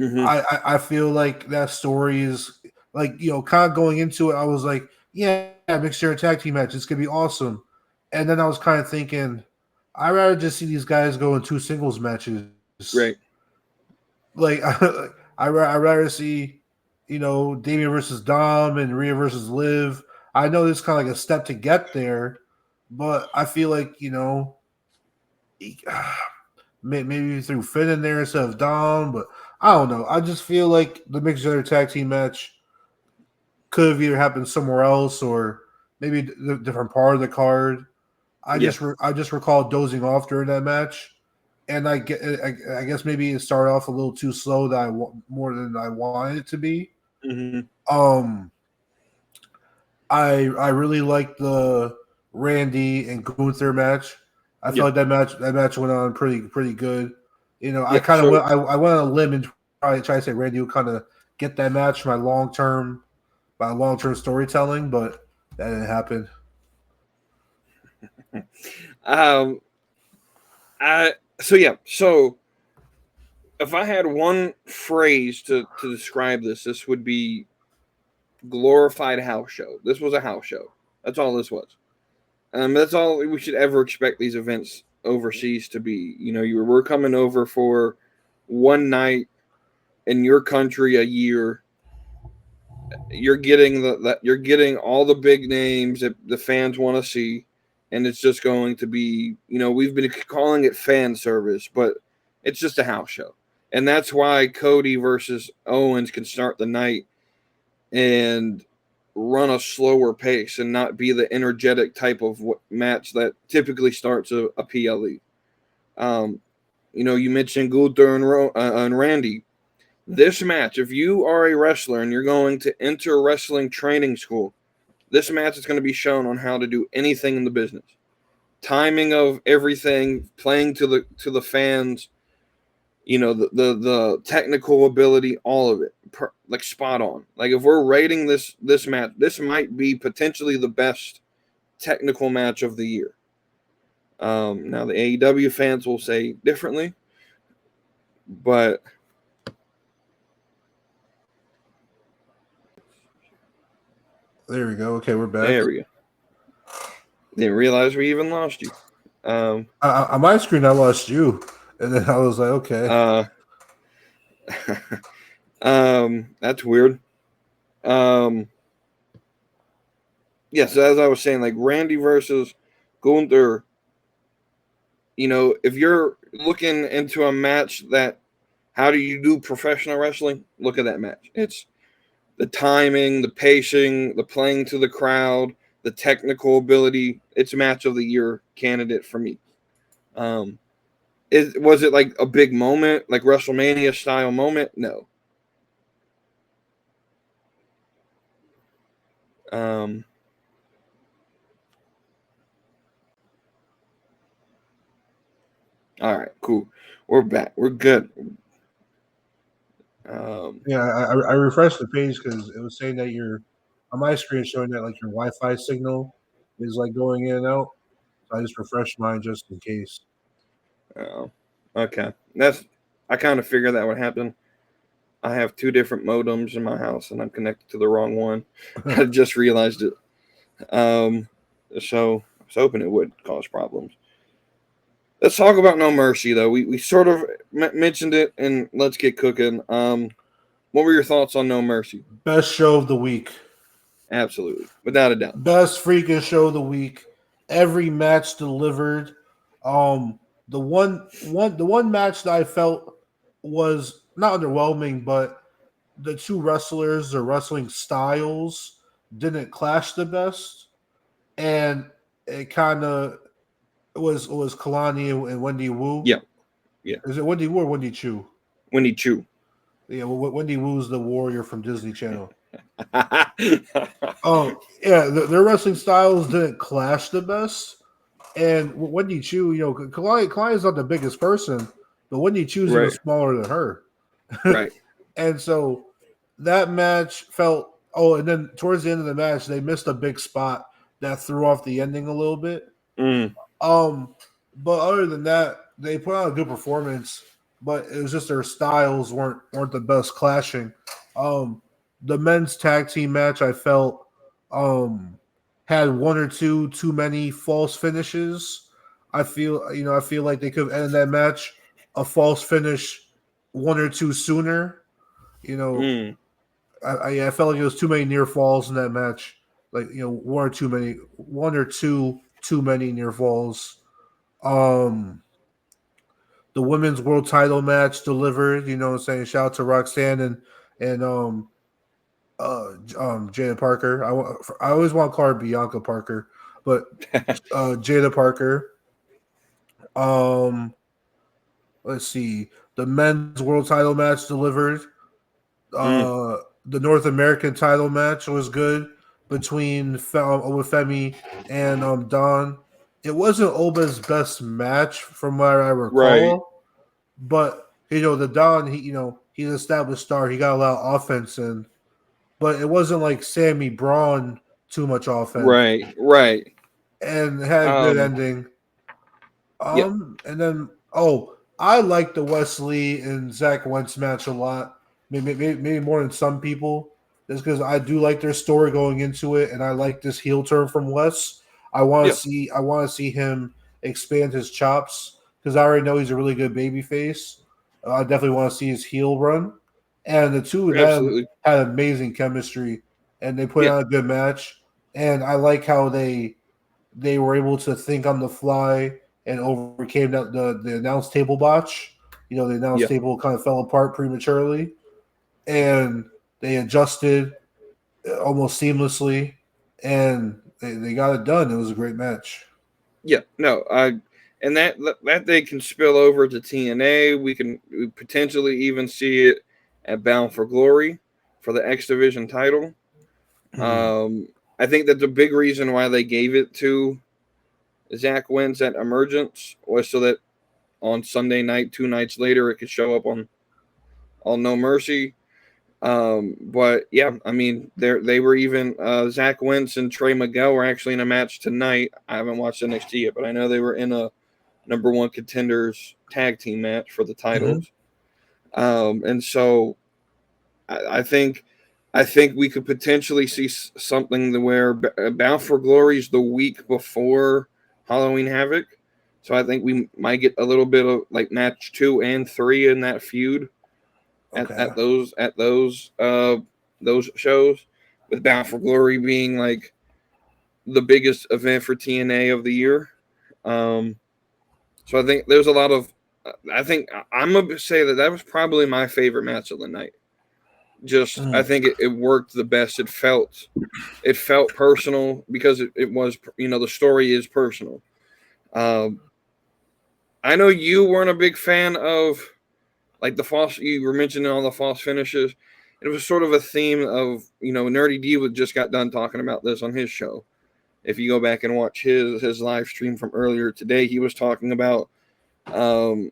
Mm-hmm. I feel like that story is like kind of going into it. I was like, yeah, mixed gender tag team match. It's gonna be awesome. And then I was kind of thinking, I'd rather just see these guys go in 2 singles matches. Right. Like I'd rather see Damien versus Dom and Rhea versus Liv. I know it's kind of like a step to get there, but I feel like maybe threw Finn in there instead of Dom, but I don't know. I just feel like the mixed gender tag team match could have either happened somewhere else or maybe the different part of the card. I just recall dozing off during that match, and I guess maybe it started off a little too slow more than I wanted it to be. Mm-hmm. I really liked the Randy and Gunther match. I felt like that match went on pretty good. I kind of I went on a limb and try to say Randy would kind of get that match by long term storytelling, but that didn't happen. So if I had one phrase to describe this would be glorified house show. This was a house show. That's all this was. That's all we should ever expect these events overseas to be. You know, we're coming over for one night in your country a year. You're getting you're getting all the big names that the fans want to see, and it's just going to be, you know, we've been calling it fan service, but it's just a house show. And that's why Cody versus Owens can start the night and run a slower pace and not be the energetic type of match that typically starts a PLE. You know, you mentioned Gunther and Randy. This match, if you are a wrestler and you're going to enter wrestling training school, this match is going to be shown on how to do anything in the business. Timing of everything, playing to the fans, you know, the technical ability, all of it, like spot on. Like if we're rating this match, this might be potentially the best technical match of the year. Now the AEW fans will say differently, but there we go. Okay, we're back. There we go. Didn't realize we even lost you. On my screen, I lost you, and then I was like, okay. That's weird. Yes, as I was saying, like Randy versus Gunther. You know, if you're looking into a match that, how do you do professional wrestling? Look at that match. It's the timing, the pacing, the playing to the crowd, the technical ability. It's match of the year candidate for me. Was it like a big moment, like WrestleMania style moment? No. All right, cool. We're back. We're good. Yeah, I refreshed the page because it was saying that you're on my screen showing that like your Wi-Fi signal is like going in and out. So I just refreshed mine just in case. Oh, okay. I kind of figured that would happen. I have two different modems in my house, and I'm connected to the wrong one. I just realized it. So I was hoping it would cause problems. Let's talk about No Mercy, though. We sort of mentioned it, and let's get cooking. What were your thoughts on No Mercy? Best show of the week. Absolutely, without a doubt. Best freaking show of the week. Every match delivered. The one match that I felt was not underwhelming, but the two wrestlers, their wrestling styles didn't clash the best, and it kind of was Kalani and Wendy Wu. Yeah. Is it Wendy Wu or Wendy Chu? Wendy Chu. Yeah, Wendy Wu's the warrior from Disney Channel. Oh yeah, their wrestling styles didn't clash the best, and Wendy Chu, you know, Kalani is not the biggest person, but Wendy Chu's even smaller than her. Right. And so that match felt. Oh, and then towards the end of the match, they missed a big spot that threw off the ending a little bit. But other than that, they put on a good performance. But it was just their styles weren't the best clashing. The men's tag team match, I felt, had one or two too many false finishes. I feel like they could have ended that match a false finish one or two sooner. You know, I felt like it was too many near falls in that match. Like, you know, one or two too many near falls. The women's world title match delivered. You know what I'm saying? Shout out to Roxanne and Jada Parker. I always want to call her Bianca Parker, but Jada Parker. Let's see. The men's world title match delivered. The North American title match was good between Obafemi and Don. It wasn't Oba's best match from what I recall, but you know the Don, he's an established star. He got a lot of offense in, but it wasn't like Sammy Braun too much offense. Right. And had a good ending. And then I like the Wesley and Zach Wentz match a lot. Maybe more than some people. just because I do like their story going into it, and I like this heel turn from Wes. I want to see him expand his chops because I already know he's a really good baby face. I definitely want to see his heel run, and the two of them Absolutely. had amazing chemistry, and they put Yeah. on a good match. And I like how they were able to think on the fly and overcame the announce table botch. You know, the announce table kind of fell apart prematurely, and they adjusted almost seamlessly, and they got it done. It was a great match. Yeah, no, and that they can spill over to TNA. We potentially even see it at Bound for Glory for the X Division title. I think that the big reason why they gave it to Zach Wentz at Emergence was so that on Sunday night, 2 nights later, it could show up on No Mercy. But yeah, I mean, they were even Zach Wentz and Trey Miguel were actually in a match tonight. I haven't watched NXT yet, but I know they were in a number 1 contenders tag team match for the titles. And so I think we could potentially see something where Bound for Glory is the week before Halloween Havoc. So I think we might get a little bit of like match 2 and 3 in that feud. At those shows, with Bound for Glory being like the biggest event for TNA of the year. So I think there's a lot of. I think I'm gonna say that was probably my favorite match of the night. I think it worked the best. It felt personal because it was, the story is personal. I know you weren't a big fan of like the false. You were mentioning all the false finishes. It was sort of a theme of, Nerdy D just got done talking about this on his show. If you go back and watch his live stream from earlier today, he was talking about, false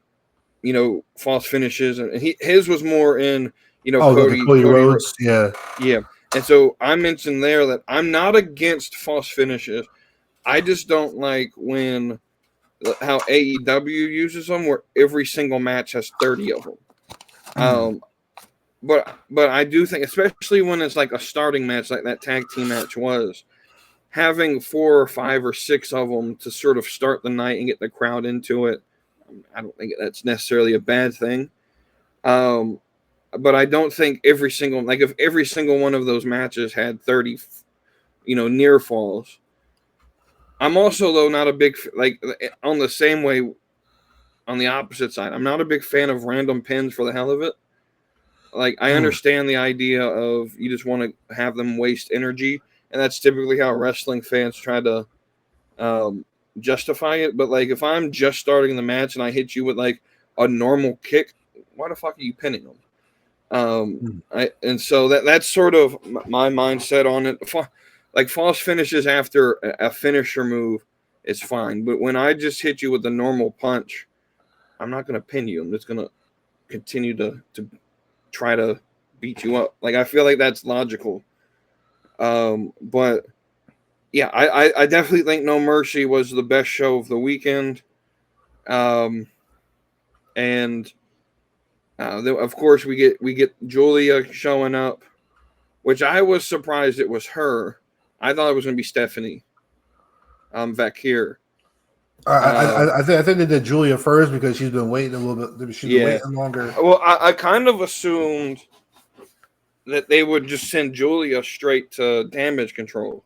finishes, and his was more in, Cody Rhodes, yeah. And so I mentioned there that I'm not against false finishes. I just don't like how AEW uses them, where every single match has 30 of them. But I do think, especially when it's like a starting match, like that tag team match was, having 4 or 5 or 6 of them to sort of start the night and get the crowd into it, I don't think that's necessarily a bad thing. But I don't think if every single one of those matches had 30, near falls. I'm also, though, not a big, like, on the same way, on the opposite side, I'm not a big fan of random pins for the hell of it. Like, I understand the idea of you just want to have them waste energy, and that's typically how wrestling fans try to justify it. But, like, if I'm just starting the match and I hit you with, like, a normal kick, why the fuck are you pinning them? And so that's sort of my mindset on it. Like, false finishes after a finisher move is fine. But when I just hit you with a normal punch, I'm not going to pin you. I'm just going to continue to try to beat you up. Like, I feel like that's logical. But yeah, I definitely think No Mercy was the best show of the weekend. And of course we get Julia showing up, which I was surprised it was her. I thought it was going to be Stephanie Vakir. I think they did Julia first because she's been waiting a little bit. She's been waiting longer. Well, I kind of assumed that they would just send Julia straight to Damage Control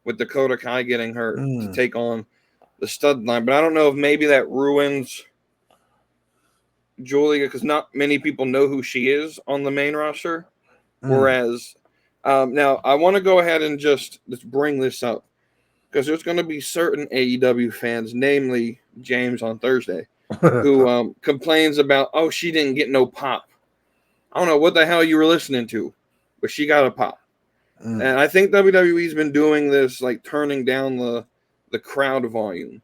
with Dakota Kai getting hurt to take on the stud line. But I don't know if maybe that ruins Julia, because not many people know who she is on the main roster. Whereas now I want to go ahead and just bring this up, because there's going to be certain AEW fans, namely James on Thursday, who complains about, oh, she didn't get no pop. I don't know what the hell you were listening to, but she got a pop. And I think WWE's been doing this, like turning down the crowd volume.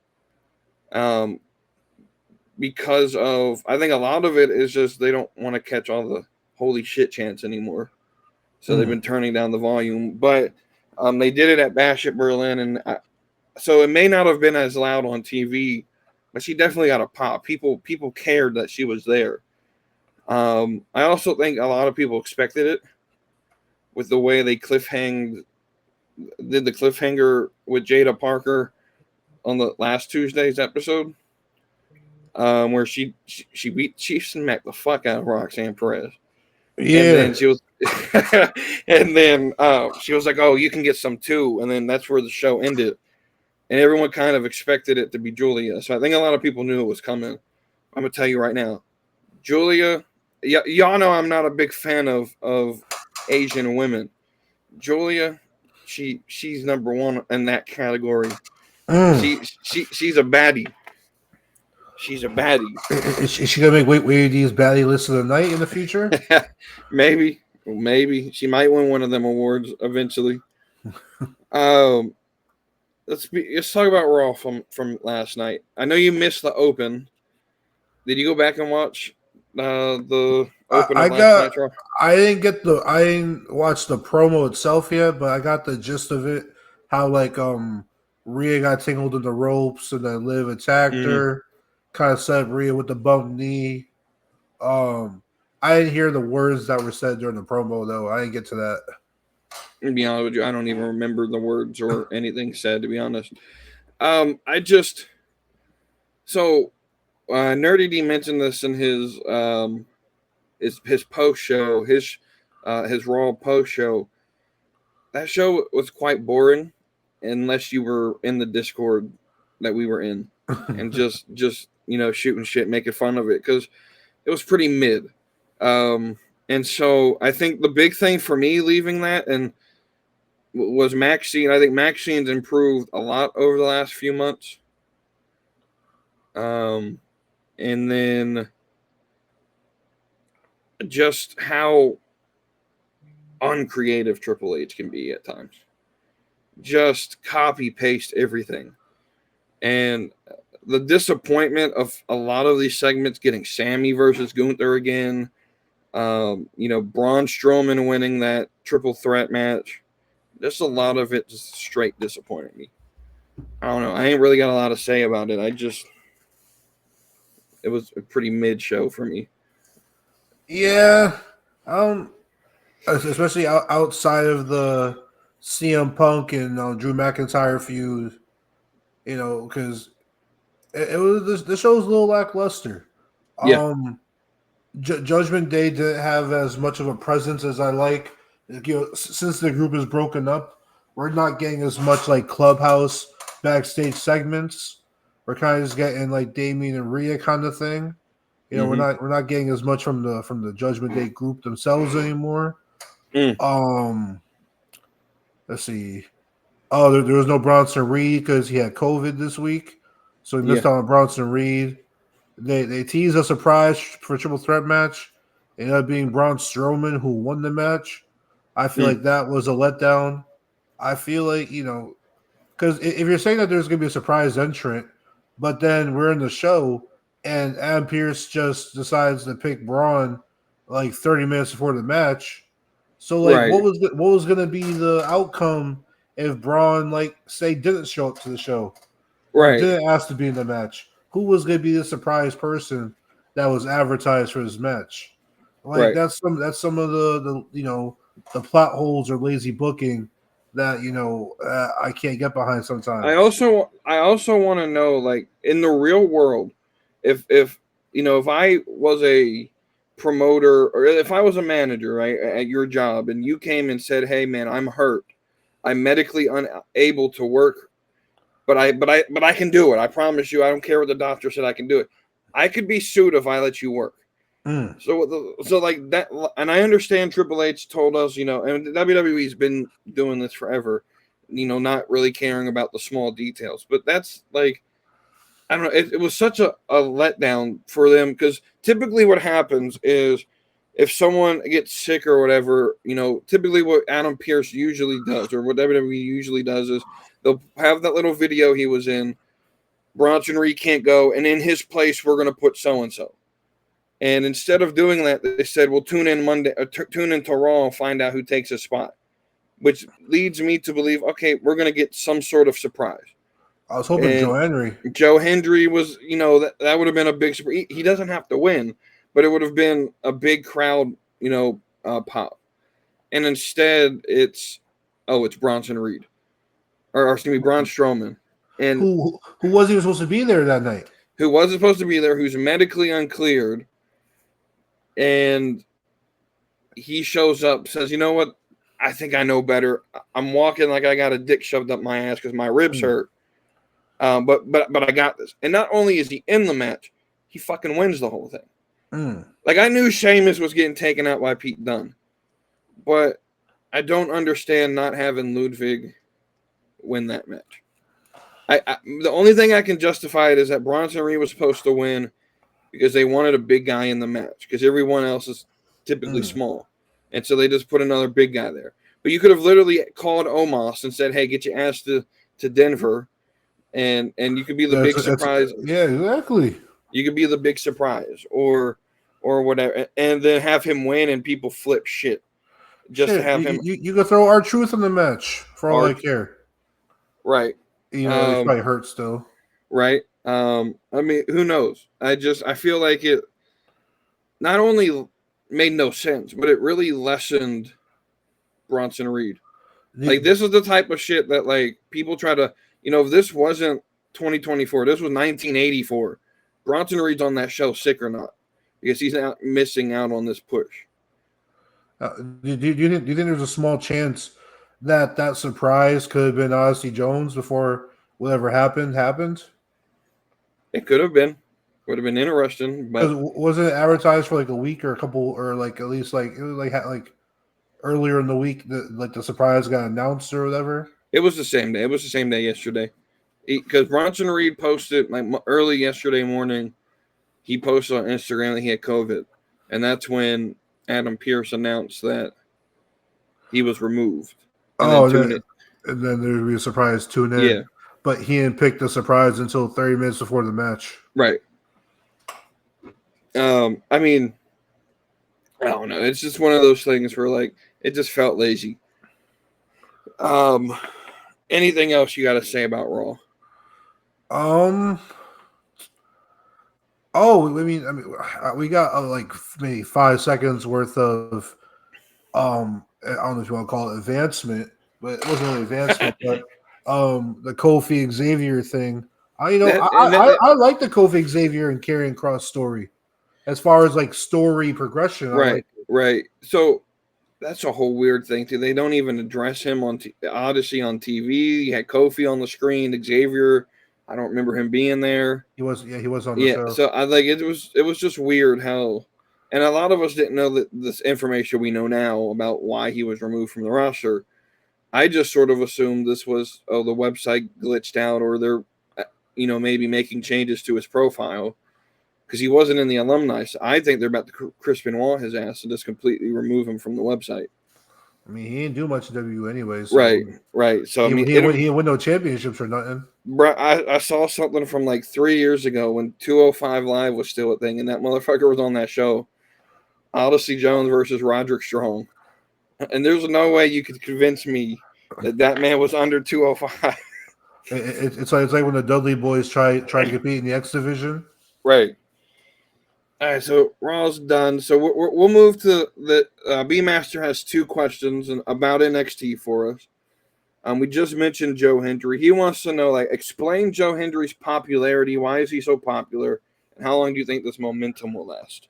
Because of, I think a lot of it is just they don't want to catch all the holy shit chants anymore. So they've been turning down the volume. But they did it at Bash at Berlin, and so it may not have been as loud on TV, but she definitely got a pop. People cared that she was there. I also think a lot of people expected it, with the way they did the cliffhanger with Jada Parker on the last Tuesday's episode, where she smacked the fuck out of Roxanne Perez. Yeah. And then she was, she was like, "Oh, you can get some too." And then that's where the show ended, and everyone kind of expected it to be Julia. So I think a lot of people knew it was coming. I'm gonna tell you right now, Julia. Y'all know I'm not a big fan of Asian women. Julia, she's number one in that category. She's a baddie. She's a baddie. Is she gonna make Wavy D's baddie list of the night in the future? Maybe she might win one of them awards eventually. Let's talk about Raw from last night. I know you missed the open. Did you go back and watch the open of last night's Raw? I didn't watch the promo itself yet, but I got the gist of it. How like Rhea got tangled in the ropes and then Liv attacked her. Kind of set Rhea with the bump knee. I didn't hear the words that were said during the promo though. I didn't get to that. To be honest with you, I don't even remember the words or anything said. To be honest, Nerdy D mentioned this in his post show, his Raw post show. That show was quite boring, unless you were in the Discord that we were in, and just shooting shit, making fun of it, because it was pretty mid. And so I think the big thing for me leaving that and was Maxine. I think Maxine's improved a lot over the last few months. And then just how uncreative Triple H can be at times. Just copy paste everything. And the disappointment of a lot of these segments getting Sammy versus Gunther again. Braun Strowman winning that triple threat match. Just a lot of it just straight disappointed me. I don't know. I ain't really got a lot to say about it. It was a pretty mid show for me. Yeah. Especially outside of the CM Punk and Drew McIntyre feud, because it was the show was a little lackluster. Yeah. Judgment Day didn't have as much of a presence as I like. Since the group is broken up, we're not getting as much like clubhouse backstage segments. We're kind of just getting like Damien and Rhea kind of thing. We're not getting as much from the Judgment Day group themselves anymore. Let's see. Oh, there was no Bronson Reed because he had COVID this week, so we missed out on Bronson Reed. They teased a surprise for a triple threat match. It ended up being Braun Strowman who won the match. I feel like that was a letdown. I feel like, because if you're saying that there's going to be a surprise entrant, but then we're in the show and Adam Pearce just decides to pick Braun like 30 minutes before the match. So, like, what was going to be the outcome if Braun, say, didn't show up to the show? Right. Didn't ask to be in the match? Who was going to be the surprise person that was advertised for this match? That's some of the plot holes or lazy booking that I can't get behind sometimes. I also want to know, like, in the real world, if I was a promoter or if I was a manager, right, at your job, and you came and said, "Hey, man, I'm hurt. I'm medically unable to work, but I can do it. I promise you. I don't care what the doctor said. I can do it. I could be sued if I let you work." So like that, and I understand Triple H told us, and WWE's been doing this forever, not really caring about the small details. But that's like, I don't know, it was such a letdown for them, because typically what happens is if someone gets sick or whatever, typically what Adam Pearce usually does, or what WWE usually does, is they'll have that little video he was in, Bronson Reed can't go, and in his place we're going to put so-and-so. And instead of doing that, they said, "Well, tune in Monday, tune into Raw and find out who takes his spot," which leads me to believe, okay, we're going to get some sort of surprise. I was hoping Joe Hendry. Joe Hendry was, that would have been a big surprise. He doesn't have to win, but it would have been a big crowd, pop. and instead it's Bronson Reed, or excuse me, Braun Strowman, and who wasn't even supposed to be there that night? Who wasn't supposed to be there? Who's medically uncleared, and he shows up, says, "You know what? I think I know better. I'm walking like I got a dick shoved up my ass because my ribs hurt. But I got this." And not only is he in the match, he fucking wins the whole thing. Like, I knew Sheamus was getting taken out by Pete Dunne, but I don't understand not having Ludwig win that match. The only thing I can justify it is that Bronson Reed was supposed to win because they wanted a big guy in the match because everyone else is typically small. And so they just put another big guy there. But you could have literally called Omos and said, "Hey, get your ass to Denver," and you could be the big surprise. Yeah, exactly. You could be the big surprise or whatever, and then have him win and people flip shit. Just to have him. You could throw R-Truth in the match for all I care. Right. You know, it probably hurts still. Right. I mean, who knows? I feel like it not only made no sense, but it really lessened Bronson Reed. Like, this is the type of shit that, like, people try to, if this wasn't 2024, this was 1984. Bronson Reed's on that show, sick or not, because he's missing out on this push. Do you think there's a small chance that surprise could have been Odyssey Jones before whatever happened? It could have been. Would have been interesting, but wasn't it advertised for like a week or a couple, or like at least like it was like earlier in the week that like the surprise got announced or whatever? It was the same day. It was the same day yesterday, because Bronson Reed posted like early yesterday morning. He posted on Instagram that he had COVID, and that's when Adam Pearce announced that he was removed. And then there would be a surprise tune in. Yeah. But he didn't pick the surprise until 30 minutes before the match. Right. I mean, I don't know. It's just one of those things where, like, it just felt lazy. Anything else you got to say about Raw? We got like maybe 5 seconds worth of I don't know if you want to call it advancement, but it wasn't really advancement. But the Kofi Xavier thing, I like the Kofi Xavier and Karrion Kross story as far as like story progression. Right. So that's a whole weird thing too. They don't even address him on Odyssey on TV. You had Kofi on the screen, Xavier. I don't remember him being there. He was on the show. So I like it was just weird how, and a lot of us didn't know that this information we know now about why he was removed from the roster. I just sort of assumed this was the website glitched out, or they're maybe making changes to his profile because he wasn't in the alumni. So I think they're about to Chris Benoit his ass and just completely remove him from the website. I mean, he didn't do much in WWE anyways. So right. So he didn't win no championships or nothing. Bro, I saw something from like 3 years ago when 205 Live was still a thing, and that motherfucker was on that show. Odyssey Jones versus Roderick Strong. And there's no way you could convince me that man was under 205. It's like when the Dudley Boys try to compete in the X Division. Right. All right, so Raw's done. So we'll move to the B-Master has 2 questions about NXT for us. We just mentioned Joe Hendry. He wants to know, like, explain Joe Hendry's popularity. Why is he so popular? And how long do you think this momentum will last?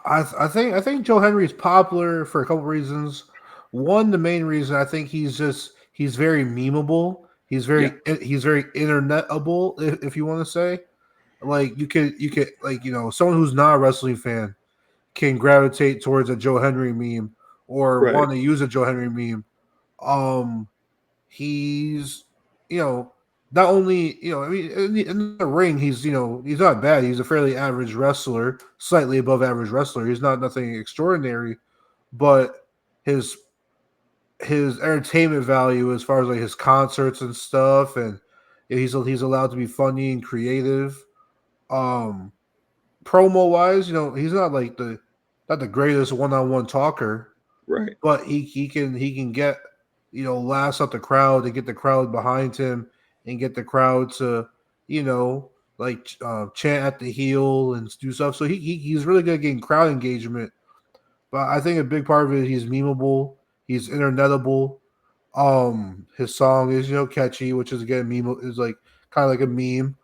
I think Joe Hendry is popular for a couple reasons. One, the main reason, I think he's very memeable. He's very internetable, if you want to say. Like you could like someone who's not a wrestling fan can gravitate towards a Joe Hendry meme or want to use a Joe Hendry meme. He's not only in the ring he's not bad. He's a fairly average wrestler, slightly above average wrestler. He's not nothing extraordinary, but his entertainment value as far as like his concerts and stuff, and he's allowed to be funny and creative. Promo wise, he's not like the greatest one-on-one talker, right? But he can get last up the crowd and get the crowd behind him and get the crowd to chant at the heel and do stuff. So he's really good at getting crowd engagement. But I think a big part of it, he's memeable. He's internetable. His song is catchy, which is again meme is like kind of like a meme.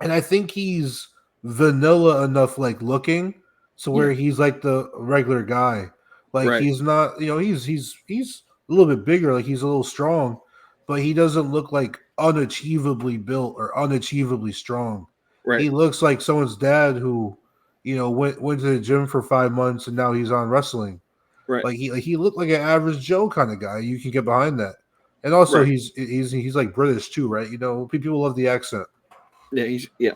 And I think he's vanilla enough, like looking, so where he's like the regular guy. Like Right. he's not, he's a little bit bigger, like he's a little strong, but he doesn't look like unachievably built or unachievably strong. Right. He looks like someone's dad who, went to the gym for 5 months and now he's on wrestling. Right. Like he looked like an average Joe kind of guy. You can get behind that. And also Right. he's like British too, right? People love the accent. Yeah.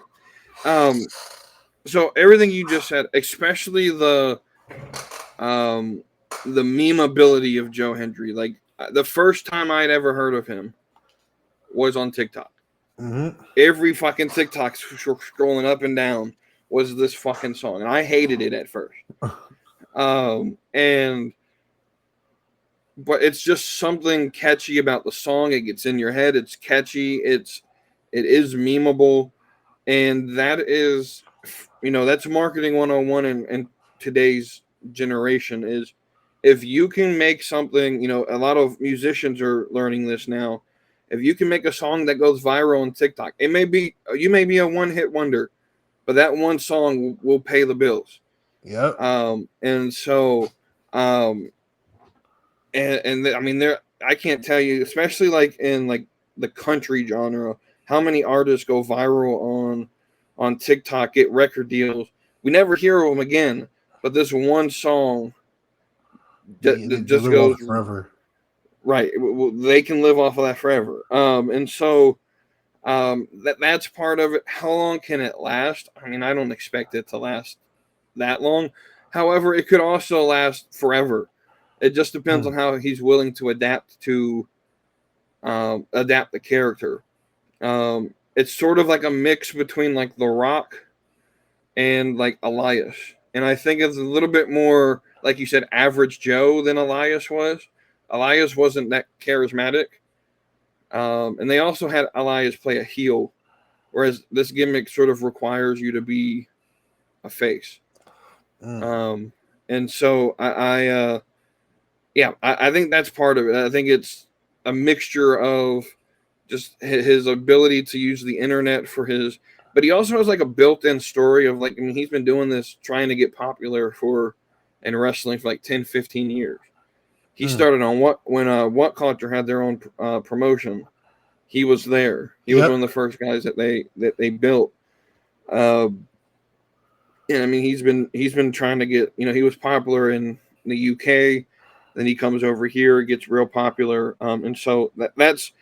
So everything you just said, especially the meme ability of Joe Hendry, like the first time I'd ever heard of him was on TikTok. Mm-hmm. Every fucking TikTok scrolling up and down was this fucking song, and I hated it at first. But it's just something catchy about the song. It gets in your head. It's catchy. It is memeable, and that is, that's marketing 101 in today's generation. Is if you can make something, a lot of musicians are learning this now. If you can make a song that goes viral on TikTok, you may be a one-hit wonder, but that one song will pay the bills. Yep. And so, I mean, I can't tell you, especially like in like the country genre, how many artists go viral on TikTok, get record deals. We never hear of them again, but this one song that just goes forever. Right. They can live off of that forever. And so that's part of it. How long can it last? I mean, I don't expect it to last that long. However, it could also last forever. It just depends on how he's willing to adapt the character. It's sort of like a mix between like The Rock and like Elias. And I think it's a little bit more, like you said, average Joe than Elias was. Elias wasn't that charismatic. And they also had Elias play a heel, whereas this gimmick sort of requires you to be a face. And so I think that's part of it. I think it's a mixture of just his ability to use the internet for his, but he also has like a built-in story of like, I mean, he's been doing this trying to get popular in wrestling for like 10, 15 years. He started on What Culture had their own promotion. He was there. He was one of the first guys that they built. And I mean, he's been trying to get, he was popular in the UK. Then he comes over here, gets real popular. And so that's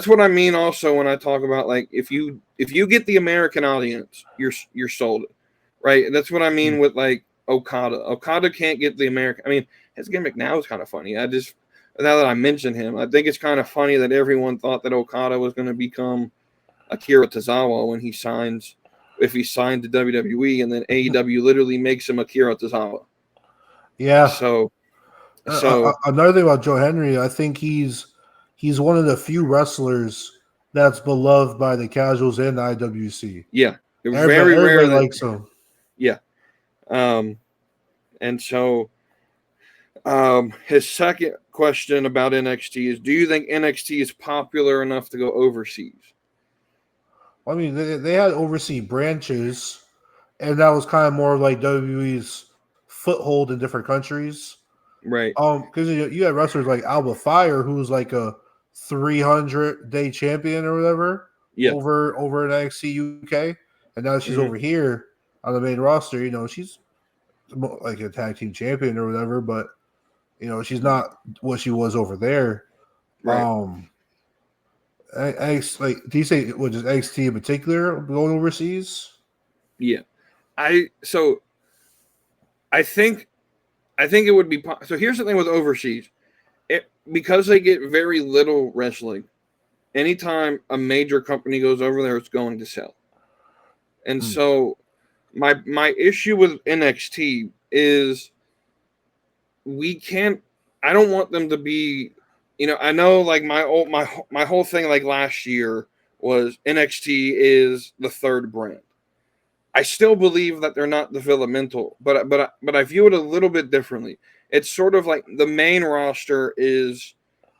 what I mean. Also, when I talk about like, if you get the American audience, you're sold, right? That's what I mean with like Okada. Okada can't get the American. I mean, his gimmick now is kind of funny. Now that I mention him, I think it's kind of funny that everyone thought that Okada was going to become Akira Tozawa when if he signed to WWE, and then AEW literally makes him Akira Tozawa. Yeah. So another thing about Joe Hendry, I think he's one of the few wrestlers that's beloved by the casuals and the IWC. Yeah, everybody likes him. Yeah, and so his second question about NXT is: do you think NXT is popular enough to go overseas? I mean, they had overseas branches, and that was kind of more like WWE's foothold in different countries. Right. Because you had wrestlers like Alba Fire, who's like a 300-day champion or whatever, over in NXT UK, and now she's over here on the main roster. She's like a tag team champion or whatever, but she's not what she was over there. Right. Like, do you say what is NXT in particular going overseas? Yeah, I think it would be. So here's the thing with overseas, because they get very little wrestling. Anytime a major company goes over there, it's going to sell. And so, my issue with NXT is I don't want them to be. I know like my whole thing like last year was NXT is the third brand. I still believe that they're not developmental, but I view it a little bit differently. it's sort of like the main roster is,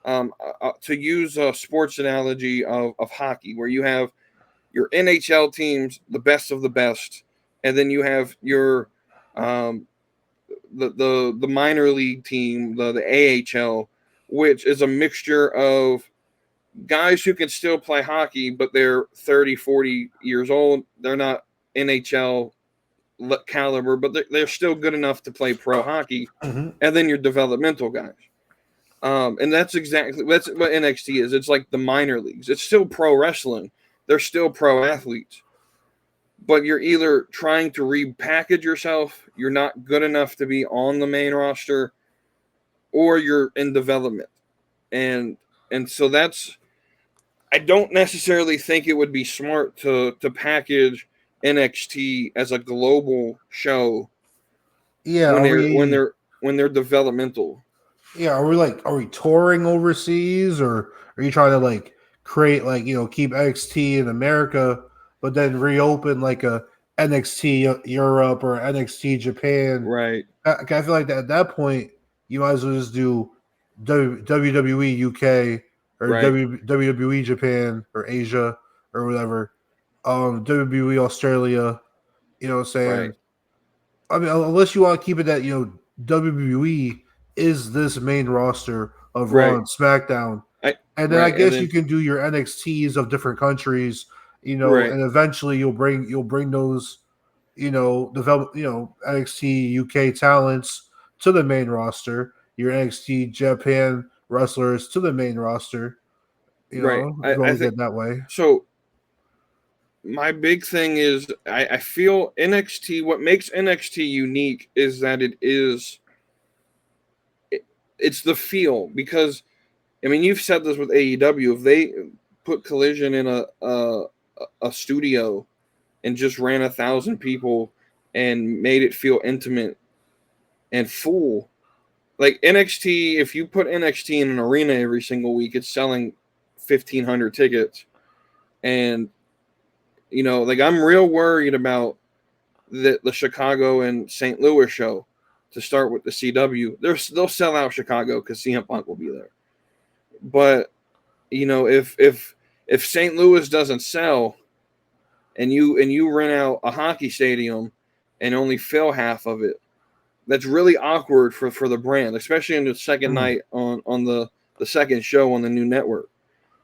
to use a sports analogy of hockey, where you have your NHL teams, the best of the best, and then you have your the minor league team, the AHL, which is a mixture of guys who can still play hockey, but they're 30, 40 years old. They're not NHL caliber, but they're still good enough to play pro hockey. Mm-hmm. And then your developmental guys. And that's what NXT is. It's like the minor leagues. It's still pro wrestling. They're still pro athletes. But you're either trying to repackage yourself, you're not good enough to be on the main roster, or you're in development. And so that's, I don't necessarily think it would be smart to package NXT as a global show. Yeah, when they're developmental. Yeah, are we touring overseas, or are you trying to like create like, you know, keep NXT in America but then reopen like a NXT Europe or NXT Japan? Right. I feel like that at that point you might as well just do WWE UK or Right. WWE Japan or Asia or whatever. WWE Australia, you know what I'm saying? Right. I mean, unless you want to keep it that, you know, WWE is this main roster of Raw and SmackDown. And then I guess you can do your NXTs of different countries, you know, and eventually you'll bring those, you know, NXT UK talents to the main roster, your NXT Japan wrestlers to the main roster. You know, I think that way. So my big thing is I feel NXT, what makes NXT unique is that it's the feel, because I mean, you've said this with AEW. If they put Collision in a studio and just ran 1,000 people and made it feel intimate and full, like NXT, if you put NXT in an arena every single week, it's selling 1,500 tickets. And, you know, like I'm real worried about the Chicago and St. Louis show to start with the CW. They'll sell out Chicago because CM Punk will be there. But, you know, if St. Louis doesn't sell and you rent out a hockey stadium and only fill half of it, that's really awkward for the brand, especially in the second night on the second show on the new network.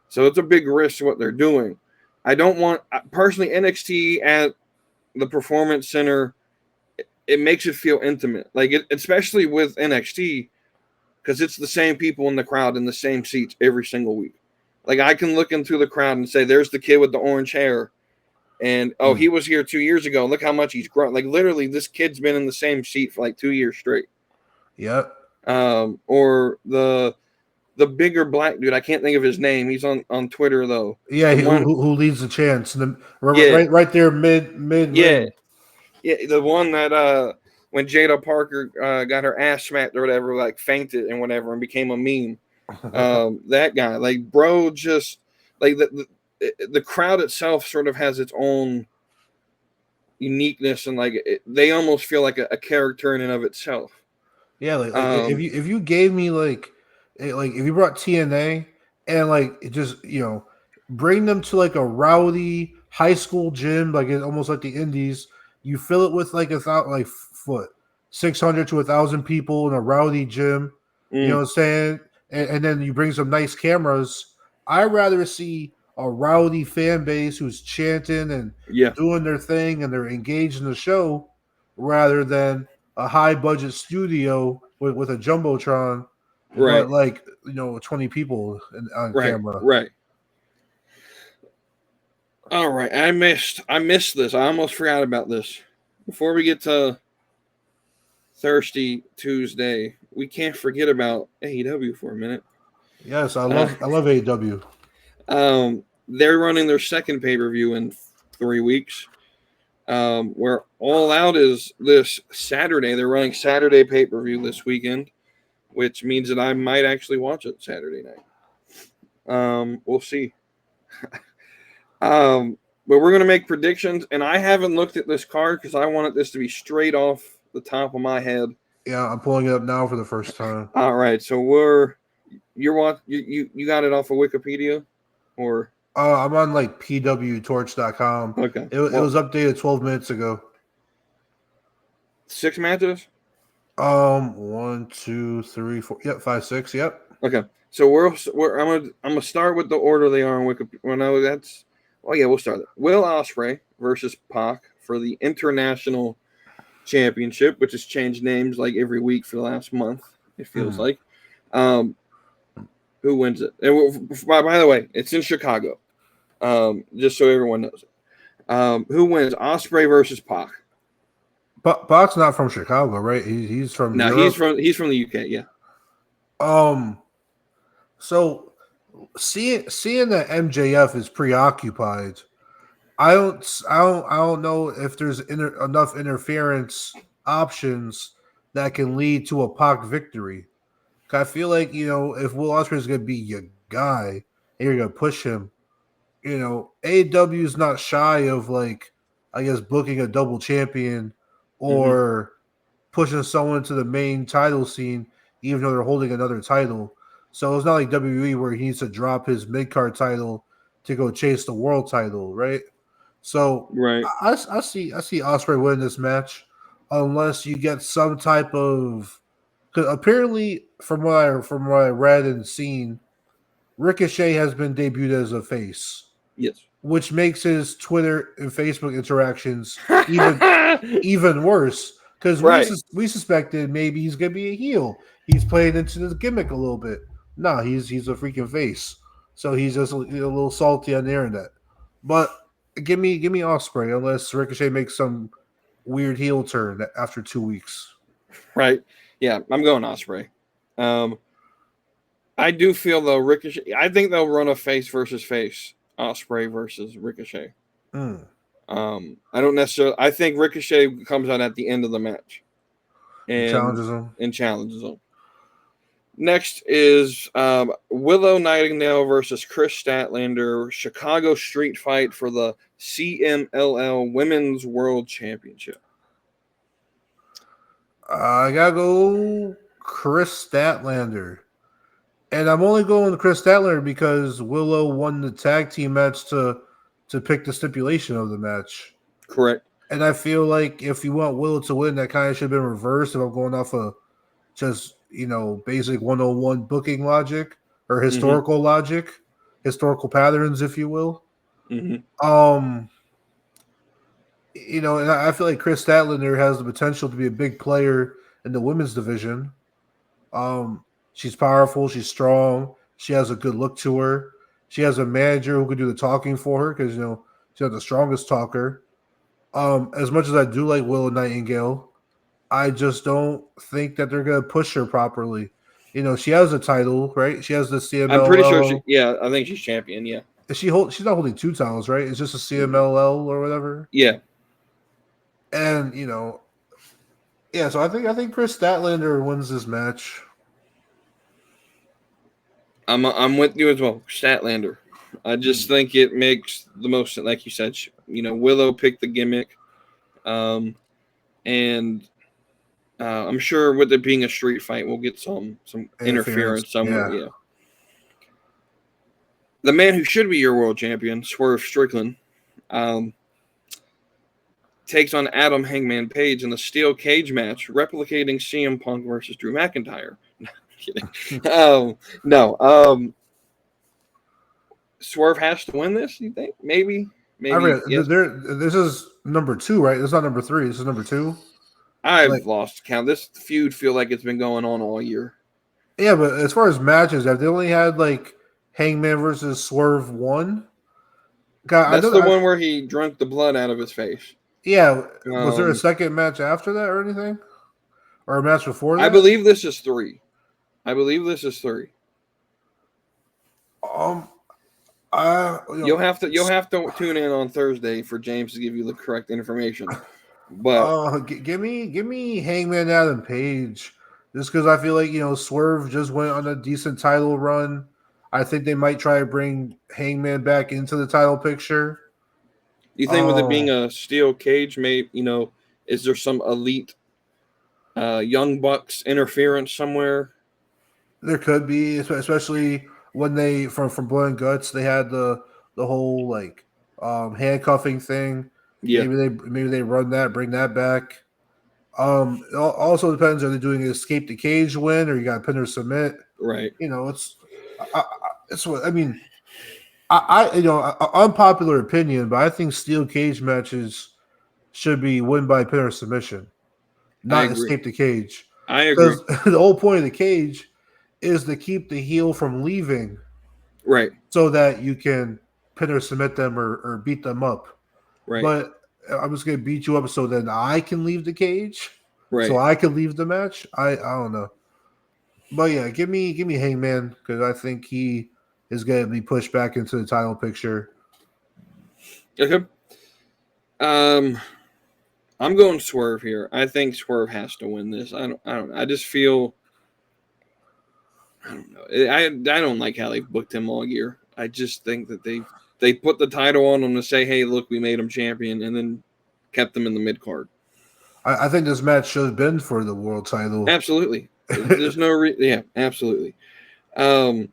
So it's a big risk to what they're doing. I don't want, personally, NXT at the Performance Center, it makes it feel intimate. Like, especially with NXT, because it's the same people in the crowd in the same seats every single week. Like, I can look into the crowd and say, there's the kid with the orange hair. And, he was here 2 years ago. Look how much he's grown. Like, literally, this kid's been in the same seat for like 2 years straight. Yep. Or the bigger black dude, I can't think of his name. He's on Twitter, though. Yeah, who leads the chance. Right there, mid. Yeah. Yeah, the one that when Jada Parker got her ass smacked or whatever, like fainted and whatever and became a meme. That guy, like, bro, just like the crowd itself sort of has if own uniqueness, and like they almost feel like a character in and of itself. Yeah, like if you gave me like if you brought TNA and like it just, you know, bring them to like a rowdy high school gym, like almost like the Indies. You fill it with like 600 to 1,000 people in a rowdy gym. You know what I'm saying? And then you bring some nice cameras. I'd rather see a rowdy fan base who's chanting and doing their thing and they're engaged in the show, rather than a high budget studio with a jumbotron, but like, you know, 20 people on camera. Right. All right, I missed this. I almost forgot about this. Before we get to Thirsty Tuesday, we can't forget about AEW for a minute. Yes, I love AEW. They're running their second pay-per-view in 3 weeks. Where All Out is this Saturday. They're running Saturday pay-per-view this weekend, which means that I might actually watch it Saturday night. We'll see. But we're going to make predictions, and I haven't looked at this card because I wanted this to be straight off the top of my head. Yeah, I'm pulling it up now for the first time. All right, so you got it off of Wikipedia, or I'm on like pwtorch.com. okay? It was updated 12 minutes ago. 6 matches. 1, 2, 3, 4. Yep, 5, 6. Yep. Okay, so I'm gonna start with the order they are on Wikipedia. Well, no, that's we'll start it. Will Ospreay versus Pac for the International Championship, which has changed names like every week for the last month. It feels like. Who wins it? And by the way, it's in Chicago. Just so everyone knows it. Who wins? Ospreay versus Pac. Pac's not from Chicago, right? He's from Europe. he's from the UK. Yeah. So seeing that MJF is preoccupied, I don't know if there's enough interference options that can lead to a Pac victory. I feel like, if Will Ospreay is going to be your guy and you're going to push him, AEW is not shy of, like, I guess, booking a double champion or pushing someone to the main title scene, even though they're holding another title. So it's not like WWE where he needs to drop his mid-card title to go chase the world title, right? So right. I see Ospreay winning this match unless you get some type of. Because apparently, from what I read and seen, Ricochet has been debuted as a face. Yes, which makes his Twitter and Facebook interactions even worse. Because we suspected maybe he's gonna be a heel. He's playing into the gimmick a little bit. No, he's a freaking face. So he's just a little salty on the internet. But give me Ospreay unless Ricochet makes some weird heel turn after 2 weeks. Right. Yeah, I'm going Ospreay. I do feel though Ricochet. I think they'll run a face versus face. Ospreay versus Ricochet. I don't necessarily. I think Ricochet comes out at the end of the match and challenges him. Next is Willow Nightingale versus Chris Statlander, Chicago Street Fight for the CMLL Women's World Championship. I gotta go Chris Statlander. And I'm only going with Chris Statlander because Willow won the tag team match to pick the stipulation of the match. Correct. And I feel like if you want Willow to win, that kind of should have been reversed if I'm going off of just, basic 101 booking logic or historical logic, historical patterns, if you will. And I feel like Chris Statlander has the potential to be a big player in the women's division. She's powerful. She's strong. She has a good look to her. She has a manager who can do the talking for her because, she's not the strongest talker. As much as I do like Willow Nightingale, I just don't think that they're going to push her properly. She has a title, right? She has the CMLL. I'm pretty sure I think she's champion, yeah. She's not holding 2 titles, right? It's just a CMLL or whatever. Yeah. And, so I think Chris Statlander wins this match. I'm with you as well, Statlander. I just think it makes the most sense, like you said. Willow picked the gimmick, and I'm sure with it being a street fight, we'll get some interference somewhere. Yeah. The man who should be your world champion, Swerve Strickland, takes on Adam Hangman Page in the steel cage match, replicating CM Punk versus Drew McIntyre. Kidding. No. Swerve has to win this, you think? Maybe. Yes. This is number 2, right? This is not number 3. This is number 2. I've lost count. This feud feel like it's been going on all year. Yeah, but as far as matches, have they only had like Hangman versus Swerve 1? That's the one where he drank the blood out of his face. Yeah. Was there a second match after that or anything? Or a match before that? I believe this is 3. You'll have to tune in on Thursday for James to give you the correct information. But give me Hangman Adam Page, just because I feel like Swerve just went on a decent title run. I think they might try to bring Hangman back into the title picture. You think with it being a steel cage, maybe is there some elite Young Bucks interference somewhere. There could be, especially when they from Blood and Guts, they had the whole like handcuffing thing. Yeah, Maybe they run that, bring that back. It also depends, are they doing an escape the cage win or you got pin or submit? right. You know, it's what I mean. I unpopular opinion, but I think steel cage matches should be win by pin or submission, I not agree. escape the cage. I agree. Because the whole point of the cage is to keep the heel from leaving, Right, so that you can pin or submit them or beat them up. right, But I'm just gonna beat you up so then I can leave the cage, so right. I can leave the match. I don't know, but yeah, give me Hangman because I think he is gonna be pushed back into the title picture. Okay. I'm going Swerve here. I think Swerve has to win this. I don't. I just feel. I don't know. I don't like how they've booked him all year. I just think that they put the title on him to say, "Hey, look, we made him champion," and then kept him in the mid card. I think this match should have been for the world title. Absolutely. There's no yeah, absolutely. And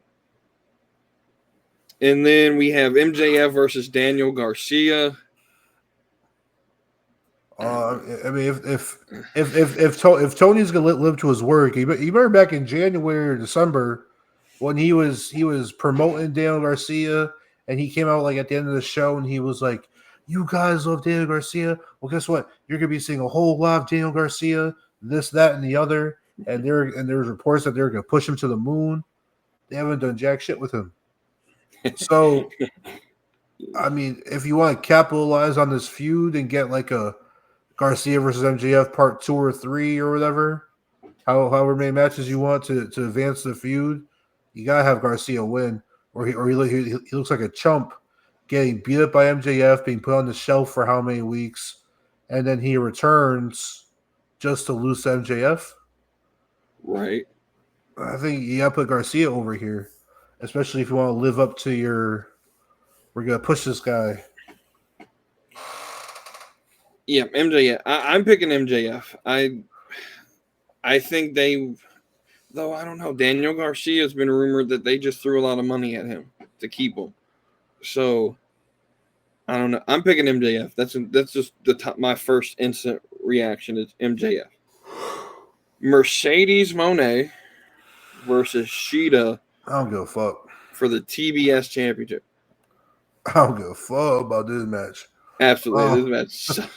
then we have MJF versus Daniel Garcia. I mean, if Tony's gonna live to his work, you remember back in January or December when he was promoting Daniel Garcia, and he came out like at the end of the show and he was like, "You guys love Daniel Garcia. Well, guess what? You're gonna be seeing a whole lot of Daniel Garcia, this, that, and the other." And there's reports that they're gonna push him to the moon. They haven't done jack shit with him. So, I mean, if you want to capitalize on this feud and get like a Garcia versus MJF part 2 or 3 or whatever, however many matches you want to advance the feud, you gotta have Garcia win, or he looks like a chump getting beat up by MJF, being put on the shelf for how many weeks, and then he returns just to lose to MJF. Right. I think you gotta put Garcia over here, especially if you want to live up to your. We're gonna push this guy. Yeah, MJF. I'm picking MJF. I think though I don't know. Daniel Garcia has been rumored that they just threw a lot of money at him to keep him. So I don't know. I'm picking MJF. That's just the top. My first instant reaction is MJF. Mercedes Moné versus Sheeta. I don't give a fuck for the TBS championship. I don't give a fuck about this match. Absolutely, this match.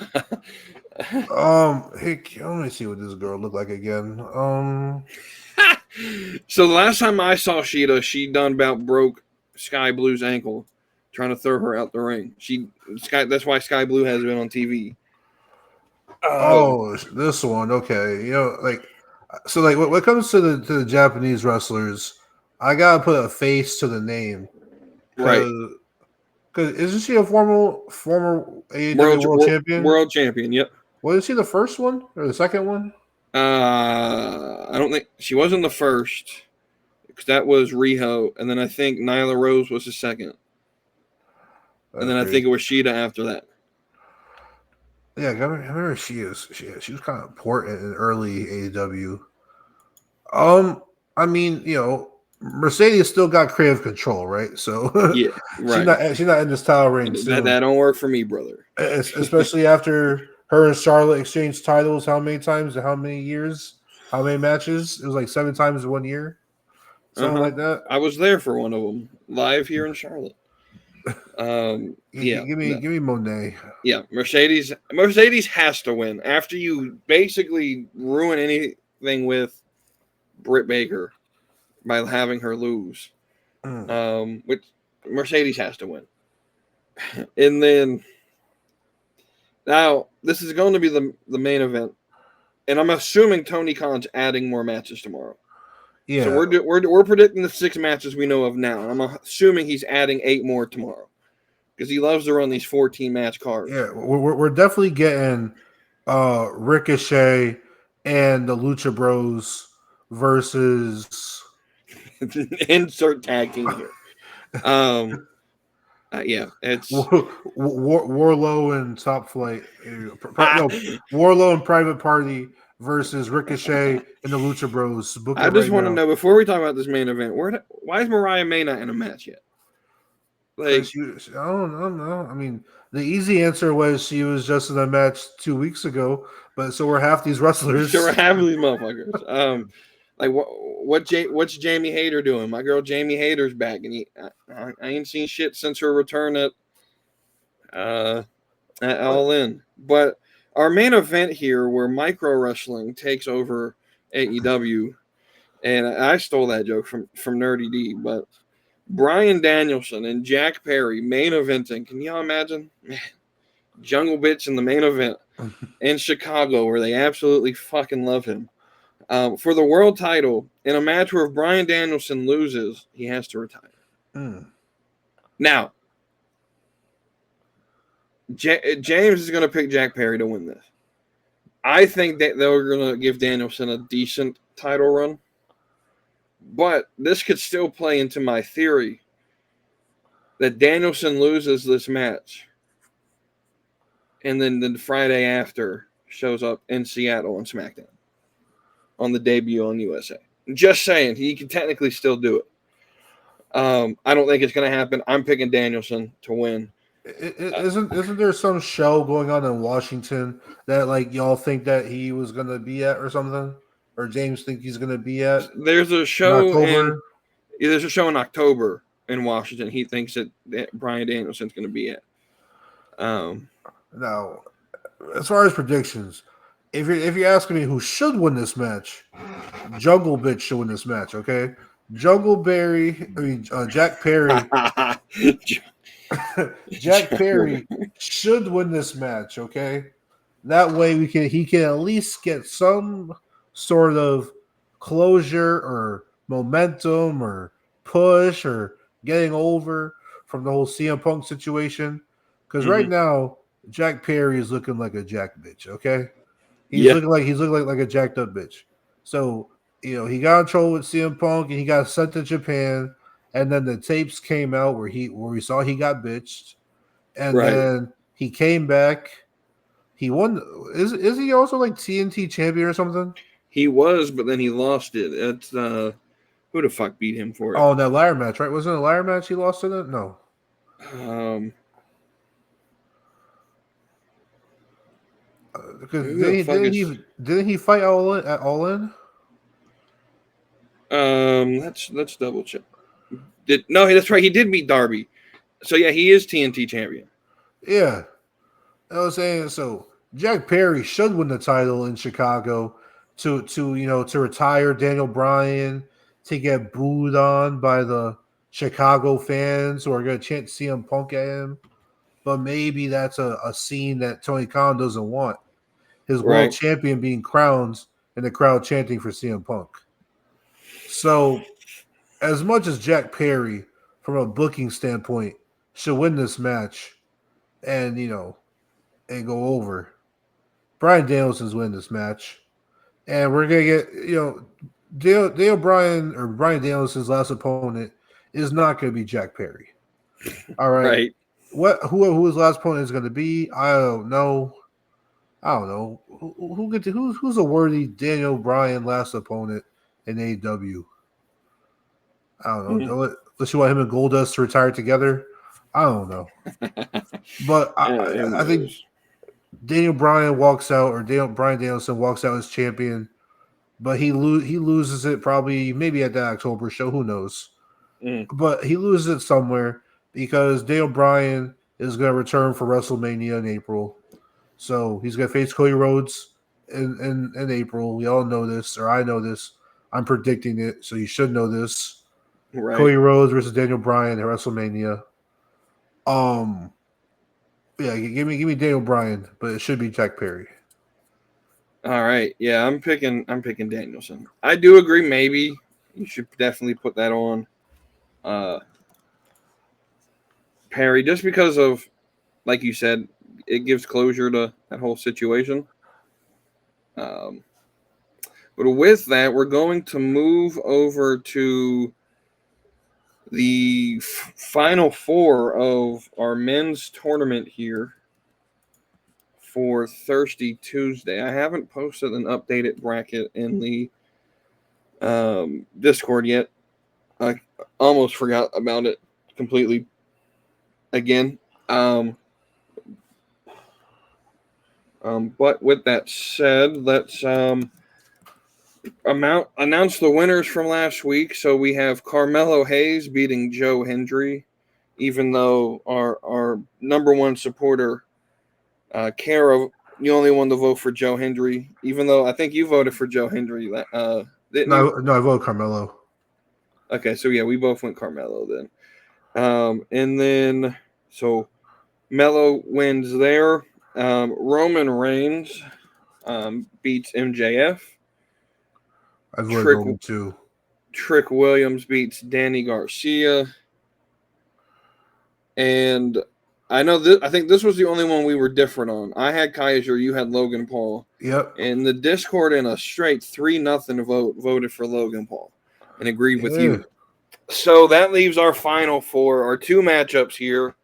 Hey, let me see what this girl looked like again. So the last time I saw Sheeta, she done about broke Sky Blue's ankle, trying to throw her out the ring. That's why Sky Blue has been on TV. This one, okay. You know, like, so like when it comes to the Japanese wrestlers, I gotta put a face to the name, right? Because isn't she a former AEW world champion? World champion, yep. Was she the first one or the second one? I don't think she wasn't the first, because that was Riho, and then I think Nyla Rose was the second, and then I think it was Sheeta after that. Yeah, I remember she was kind of important in early AEW. I mean, you know, Mercedes still got creative control, right? So yeah, right. She's not in this title ring. That don't work for me, brother. Especially after her and Charlotte exchanged titles how many times, how many years, how many matches? It was like 7 times in 1 year, something like that. I was there for one of them live here in Charlotte. Yeah, give me Monet. Yeah, Mercedes has to win after you basically ruin anything with Britt Baker by having her lose. Which Mercedes has to win. And then now this is going to be the main event, and I'm assuming Tony Khan's adding more matches tomorrow. Yeah, so we're predicting the 6 matches we know of now. I'm assuming he's adding 8 more tomorrow, because he loves to run these 14-match cards. Yeah, we're definitely getting Ricochet and the Lucha Bros versus insert tag team here. Yeah, it's Warlow and Top Flight. No, Warlow and Private Party versus Ricochet and the Lucha Bros. Book I it just right want to now. know, before we talk about this main event, why is Mariah May not in a match yet? Like, I don't know. I mean, the easy answer was she was just in a match 2 weeks ago, but so were half these wrestlers. sure, half of these motherfuckers. Like what's Jamie Hayter doing? My girl Jamie Hayter's back, and I ain't seen shit since her return at All In. But our main event here, where micro wrestling takes over AEW, and I stole that joke from Nerdy D, but Bryan Danielson and Jack Perry main eventing. Can y'all imagine? Man, Jungle Bitch in the main event in Chicago, where they absolutely fucking love him. For the world title, in a match where if Bryan Danielson loses, he has to retire. Now, James is going to pick Jack Perry to win this. I think that they're going to give Danielson a decent title run. But this could still play into my theory that Danielson loses this match, and then the Friday after shows up in Seattle on SmackDown on the debut on USA. Just saying, he can technically still do it. I don't think it's going to happen. I'm picking Danielson to win. Isn't there some show going on in Washington that like y'all think that he was going to be at or something? Or James think he's going to be at? There's a show in October in Washington. He thinks that Bryan Danielson's going to be at. Now, as far as predictions, if you're asking me who should win this match, Jungle Bitch should win this match. Okay, Jack Perry. Jack Perry should win this match. Okay, that way he can at least get some sort of closure or momentum or push or getting over from the whole CM Punk situation. Because right now, Jack Perry is looking like a jack bitch. Okay, he's looking like a jacked up bitch. So he got in trouble with CM Punk and he got sent to Japan. And then the tapes came out where we saw he got bitched, and then he came back. He won. Is he also like TNT champion or something? He was, but then he lost it. It's who the fuck beat him for it? Oh, that ladder match, right? Wasn't it a ladder match he lost in it? No. Because didn't he fight All In at All In? Let's double check. No, that's right. He did beat Darby. So yeah, he is TNT champion. Yeah, I was saying. So Jack Perry should win the title in Chicago to retire Daniel Bryan, to get booed on by the Chicago fans who are going to chant CM Punk at him. But maybe that's a scene that Tony Khan doesn't want. His world champion being crowned and the crowd chanting for CM Punk. So, as much as Jack Perry, from a booking standpoint, should win this match and go over, Bryan Danielson's winning this match. And we're going to get, Daniel Bryan or Bryan Danielson's last opponent is not going to be Jack Perry. All right. Who his last opponent is going to be, I don't know. Who's a worthy Daniel Bryan last opponent in AEW? I don't know. Unless you want him and Goldust to retire together, I don't know. But I think Daniel Bryan walks out, or Bryan Danielson walks out as champion, but he loses it probably maybe at that October show. Who knows? But he loses it somewhere because Daniel Bryan is going to return for WrestleMania in April. So he's going to face Cody Rhodes in April. We all know this, or I know this. I'm predicting it, so you should know this. Right. Cody Rhodes versus Daniel Bryan at WrestleMania. Yeah, give me Daniel Bryan, but it should be Jack Perry. All right, yeah, I'm picking Danielson. I do agree. Maybe you should definitely put that on Perry, just because of, like you said, it gives closure to that whole situation. But with that, we're going to move over to the final four of our men's tournament here for Thirsty Tuesday. I haven't posted an updated bracket in the Discord yet. I almost forgot about it completely again. But with that said, let's announce the winners from last week. So we have Carmelo Hayes beating Joe Hendry, even though our number one supporter, Kara, you only wanted to vote for Joe Hendry, even though I think you voted for Joe Hendry. Didn't you? No, I voted Carmelo. Okay, so yeah, we both went Carmelo then. And then, so Mello wins there. Roman Reigns beats MJF. I voted Roman too. Trick Williams beats Danny Garcia. And I know this. I think this was the only one we were different on. I had Kaiser, you had Logan Paul. Yep. And the Discord in a straight 3-0 vote voted for Logan Paul and agreed with you. So that leaves our final four, our two matchups here.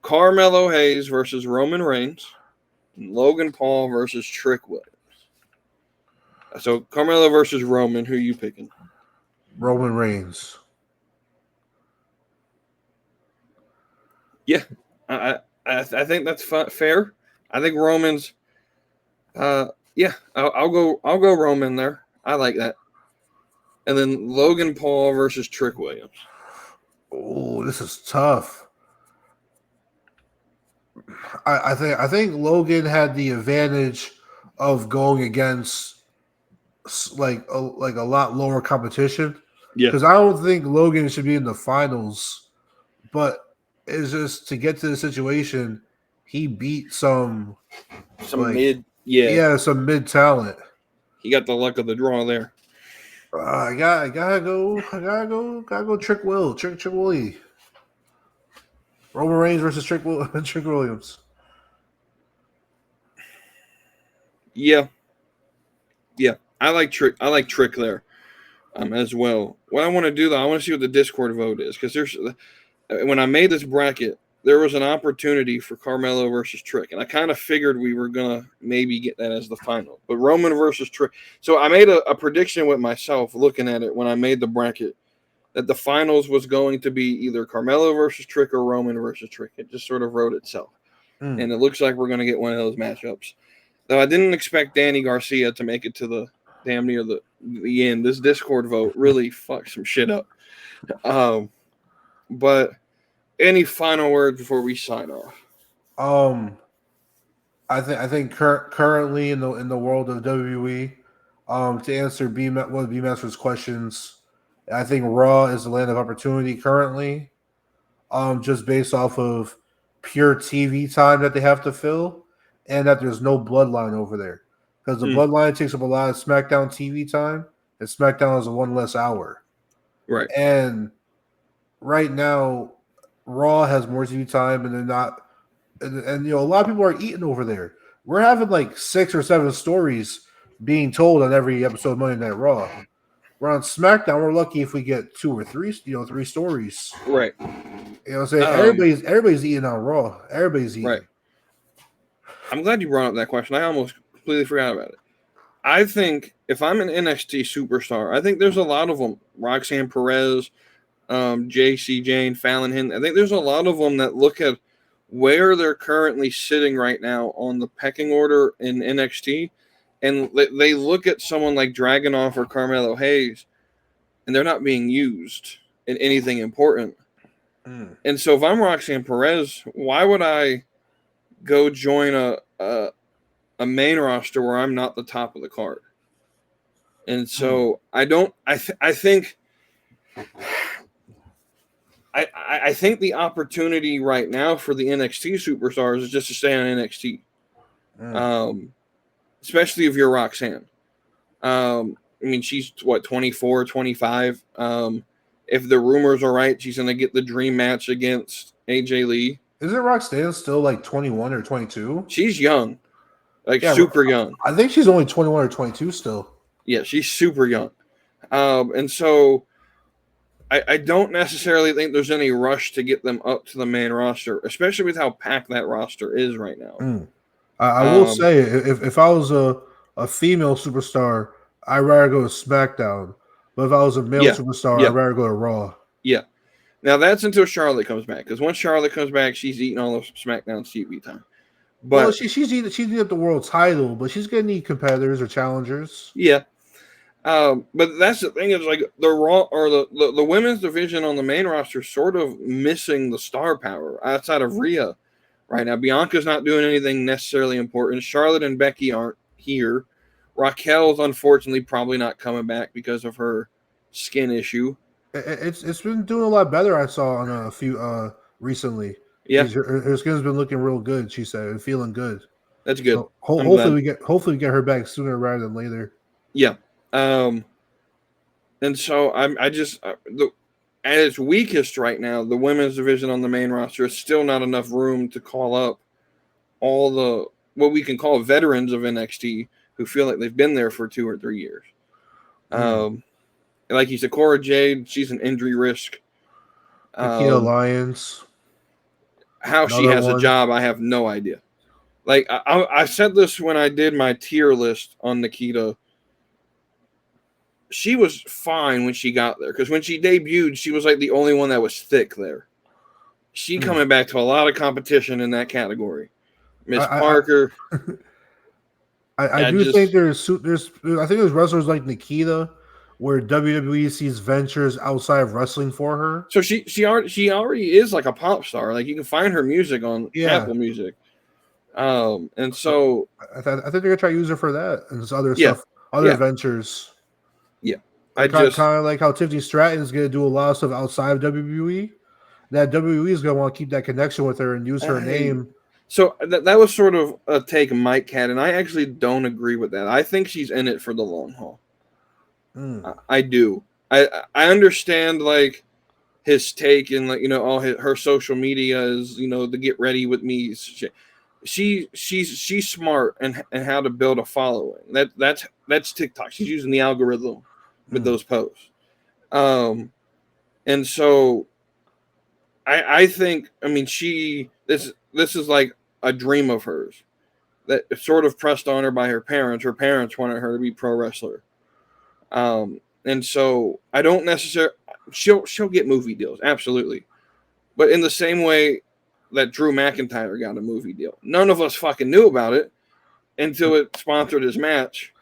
Carmelo Hayes versus Roman Reigns. And Logan Paul versus Trick Williams. So Carmelo versus Roman, who are you picking? Roman Reigns. Yeah, I think that's fair. I think Roman's. Yeah, I'll go Roman there. I like that. And then Logan Paul versus Trick Williams. Oh, this is tough. I think Logan had the advantage of going against like a lot lower competition. Yeah, because I don't think Logan should be in the finals, but it's just to get to the situation, he beat some mid, some mid talent. He got the luck of the draw there. I gotta go. Trick Willie. Roman Reigns versus Trick Williams. Yeah. I like Trick there, as well. What I want to do though, I want to see what the Discord vote is, because when I made this bracket, there was an opportunity for Carmelo versus Trick, and I kind of figured we were gonna maybe get that as the final. But Roman versus Trick, so I made a prediction with myself, looking at it when I made the bracket, that the finals was going to be either Carmelo versus Trick or Roman versus Trick. It just sort of wrote itself, and it looks like we're gonna get one of those matchups. Though I didn't expect Danny Garcia to make it to the damn near the end. This Discord vote really fucked some shit up. But any final words before we sign off? I think currently in the world of WWE, to answer one of B-Master's questions, I think Raw is the land of opportunity currently. Just based off of pure TV time that they have to fill, and that there's no bloodline over there. Because the bloodline takes up a lot of SmackDown TV time, and SmackDown is a one less hour. Right. And right now, Raw has more TV time, and they're not. And a lot of people are eating over there. We're having like 6 or 7 stories being told on every episode of Monday Night Raw. We're on SmackDown. We're lucky if we get 2 or 3, 3 stories. Right. You know what I'm saying? Everybody's eating on Raw. Everybody's eating. Right. I'm glad you brought up that question. I almost completely forgot about it. I think if I'm an NXT superstar, I think there's a lot of them. Roxanne Perez, JC Jane, Fallon Henley. I think there's a lot of them that look at where they're currently sitting right now on the pecking order in NXT, and they look at someone like Dragunov or Carmelo Hayes, and they're not being used in anything important. And so if I'm Roxanne Perez, why would I go join a main roster where I'm not the top of the card? And so I think the opportunity right now for the NXT superstars is just to stay on NXT. Especially if you're Roxanne. I mean, she's 24, 25. If the rumors are right, she's going to get the dream match against AJ Lee. Isn't Roxanne still like 21 or 22? She's young. Super young. I think she's only 21 or 22 still. Yeah, she's super young. And so I don't necessarily think there's any rush to get them up to the main roster, especially with how packed that roster is right now. I will say, if I was a female superstar, I'd rather go to SmackDown. But if I was a male superstar, I'd rather go to Raw. Yeah. Now that's until Charlotte comes back. Because once Charlotte comes back, she's eating all of SmackDown's TV time. But well, she's eating up the world title, but she's gonna need competitors or challengers. Yeah. But that's the thing is like the Raw or the women's division on the main roster is sort of missing the star power outside of Rhea right now. Bianca's not doing anything necessarily important. Charlotte and Becky aren't here. Raquel's unfortunately probably not coming back because of her skin issue. It's been doing a lot better. I saw on a few recently. Yeah, her skin's been looking real good. She said, and feeling good. That's good. So hopefully we get her back sooner rather than later. Yeah. And so I just at its weakest right now, the women's division on the main roster is still not enough room to call up all the what we can call veterans of NXT who feel like they've been there for 2 or 3 years. Like you said, Cora Jade, she's an injury risk. Nikita Lyons. How she has a job, I have no idea. Like I said this when I did my tier list on Nikita. She was fine when she got there because when she debuted, she was like the only one that was thick there. She coming back to a lot of competition in that category. Miss Parker. I do think there's I think there's wrestlers like Nikita where WWE sees ventures outside of wrestling for her. So she already is like a pop star. Like you can find her music on Apple Music. And so I think they're gonna try to use her for that and this other stuff, other ventures. Yeah, kind of like how Tiffany Stratton is gonna do a lot of stuff outside of WWE. That WWE is gonna want to keep that connection with her and use her name. So that was sort of a take Mike had, and I actually don't agree with that. I think she's in it for the long haul. I do. I understand like his take and like all her social media is the get ready with me. She's smart and how to build a following. That's TikTok. She's using the algorithm with those posts. And so I think this is like a dream of hers that sort of pressed on her by her parents. Her parents wanted her to be pro wrestler. And so I don't necessarily she'll get movie deals, absolutely. But in the same way that Drew McIntyre got a movie deal. None of us fucking knew about it until it sponsored his match.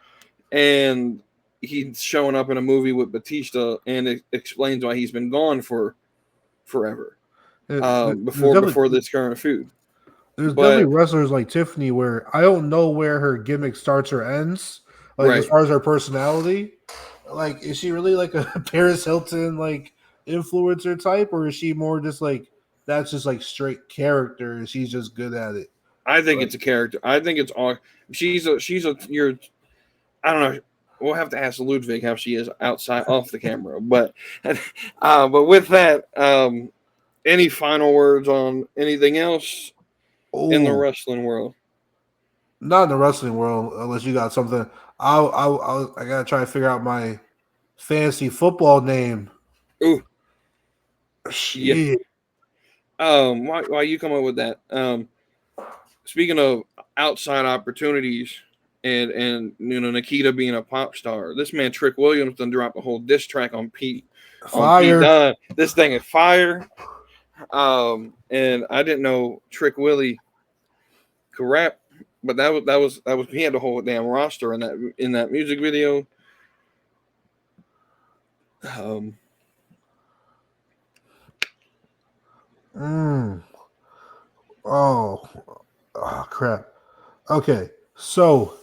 And he's showing up in a movie with Batista and it explains why he's been gone for forever. Before this current feud. There's definitely wrestlers like Tiffany where I don't know where her gimmick starts or ends. Like as far as her personality. Like, is she really like a Paris Hilton like influencer type, or is she more just like that's just like straight character and she's just good at it? I think it's a character. I think it's all she's a I don't know. We'll have to ask Ludwig how she is outside off the camera. But with that, any final words on anything else in the wrestling world? Not in the wrestling world, unless you got something. I gotta try to figure out my fantasy football name. Ooh, shit. Yeah. Why you come up with that? Speaking of outside opportunities, and Nikita being a pop star, this man Trick Williams done dropped a whole diss track on Pete. Fire. This thing is fire. And I didn't know Trick Willie could rap. But that was he had the whole damn roster in that music video. Oh crap. Okay. So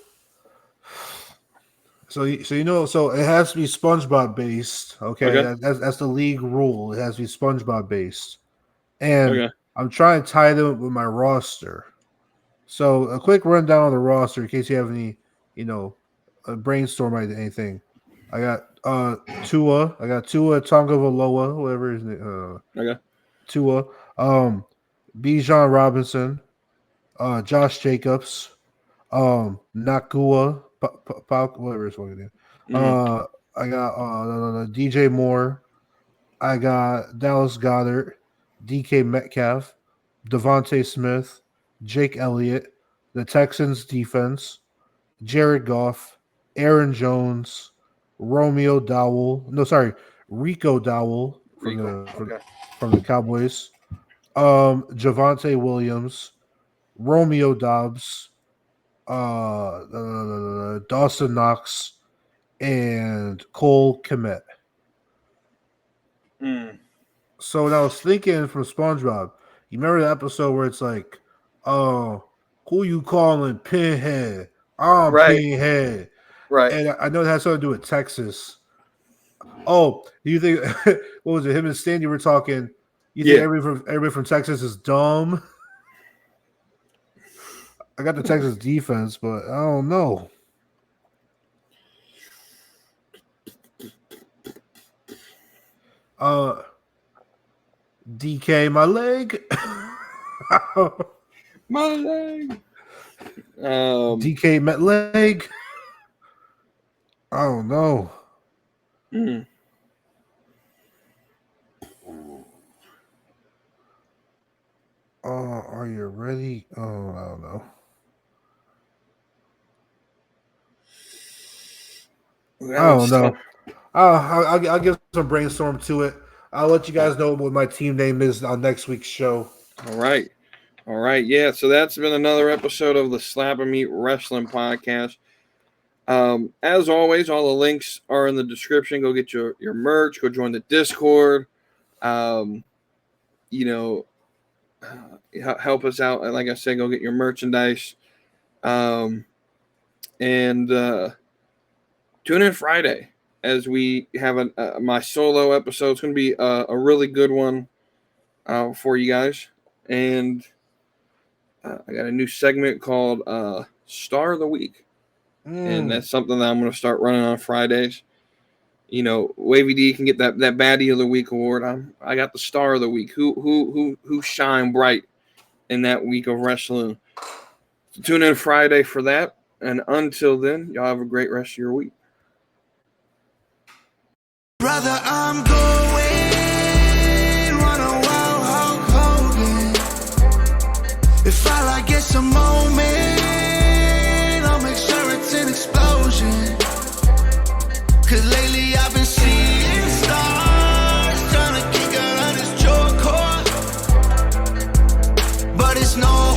it has to be SpongeBob based. Okay. That's the league rule. It has to be SpongeBob based. And I'm trying to tie them with my roster. So a quick rundown of the roster in case you have any, a brainstorm or anything. I got Tua. I got Tua Tagovailoa, whatever his name. Tua. Bijan Robinson. Josh Jacobs. Nakua. Whatever his fucking name. I got DJ Moore. I got Dallas Goedert. DK Metcalf. Devontae Smith. Jake Elliott, the Texans defense, Jared Goff, Aaron Jones, Romeo Dowell. No, sorry, Rico Dowell from the Cowboys. Javonte Williams, Romeo Dobbs, Dawson Knox, and Cole Kmet. So when I was thinking from SpongeBob, you remember the episode where it's like, "Oh, who you calling Pinhead? I'm Pinhead." Right. And I know it has something to do with Texas. Oh, do you think what was it? Him and Stanley were talking. You think everybody from Texas is dumb? I got the Texas defense, but I don't know. DK, my leg. My leg. DK, met leg. I don't know. Are you ready? Oh, I don't know. I don't know. I'll give some brainstorm to it. I'll let you guys know what my team name is on next week's show. All right. Yeah. So that's been another episode of the Slap and Meat Wrestling Podcast. As always, all the links are in the description. Go get your merch. Go join the Discord. Help us out. Like I said, go get your merchandise. And tune in Friday as we have my solo episode. It's going to be a really good one for you guys. And I got a new segment called Star of the Week. And that's something that I'm going to start running on Fridays. Wavy D can get that Baddie of the Week award. I got the Star of the Week. Who shine bright in that week of wrestling. So tune in Friday for that. And until then, y'all have a great rest of your week. Brother, I'm going run a wild Hulk Hogan. If I like get some moment, I'll make sure it's an explosion. Cause lately I've been seeing stars, trying to kick out on this jaw cord. But it's no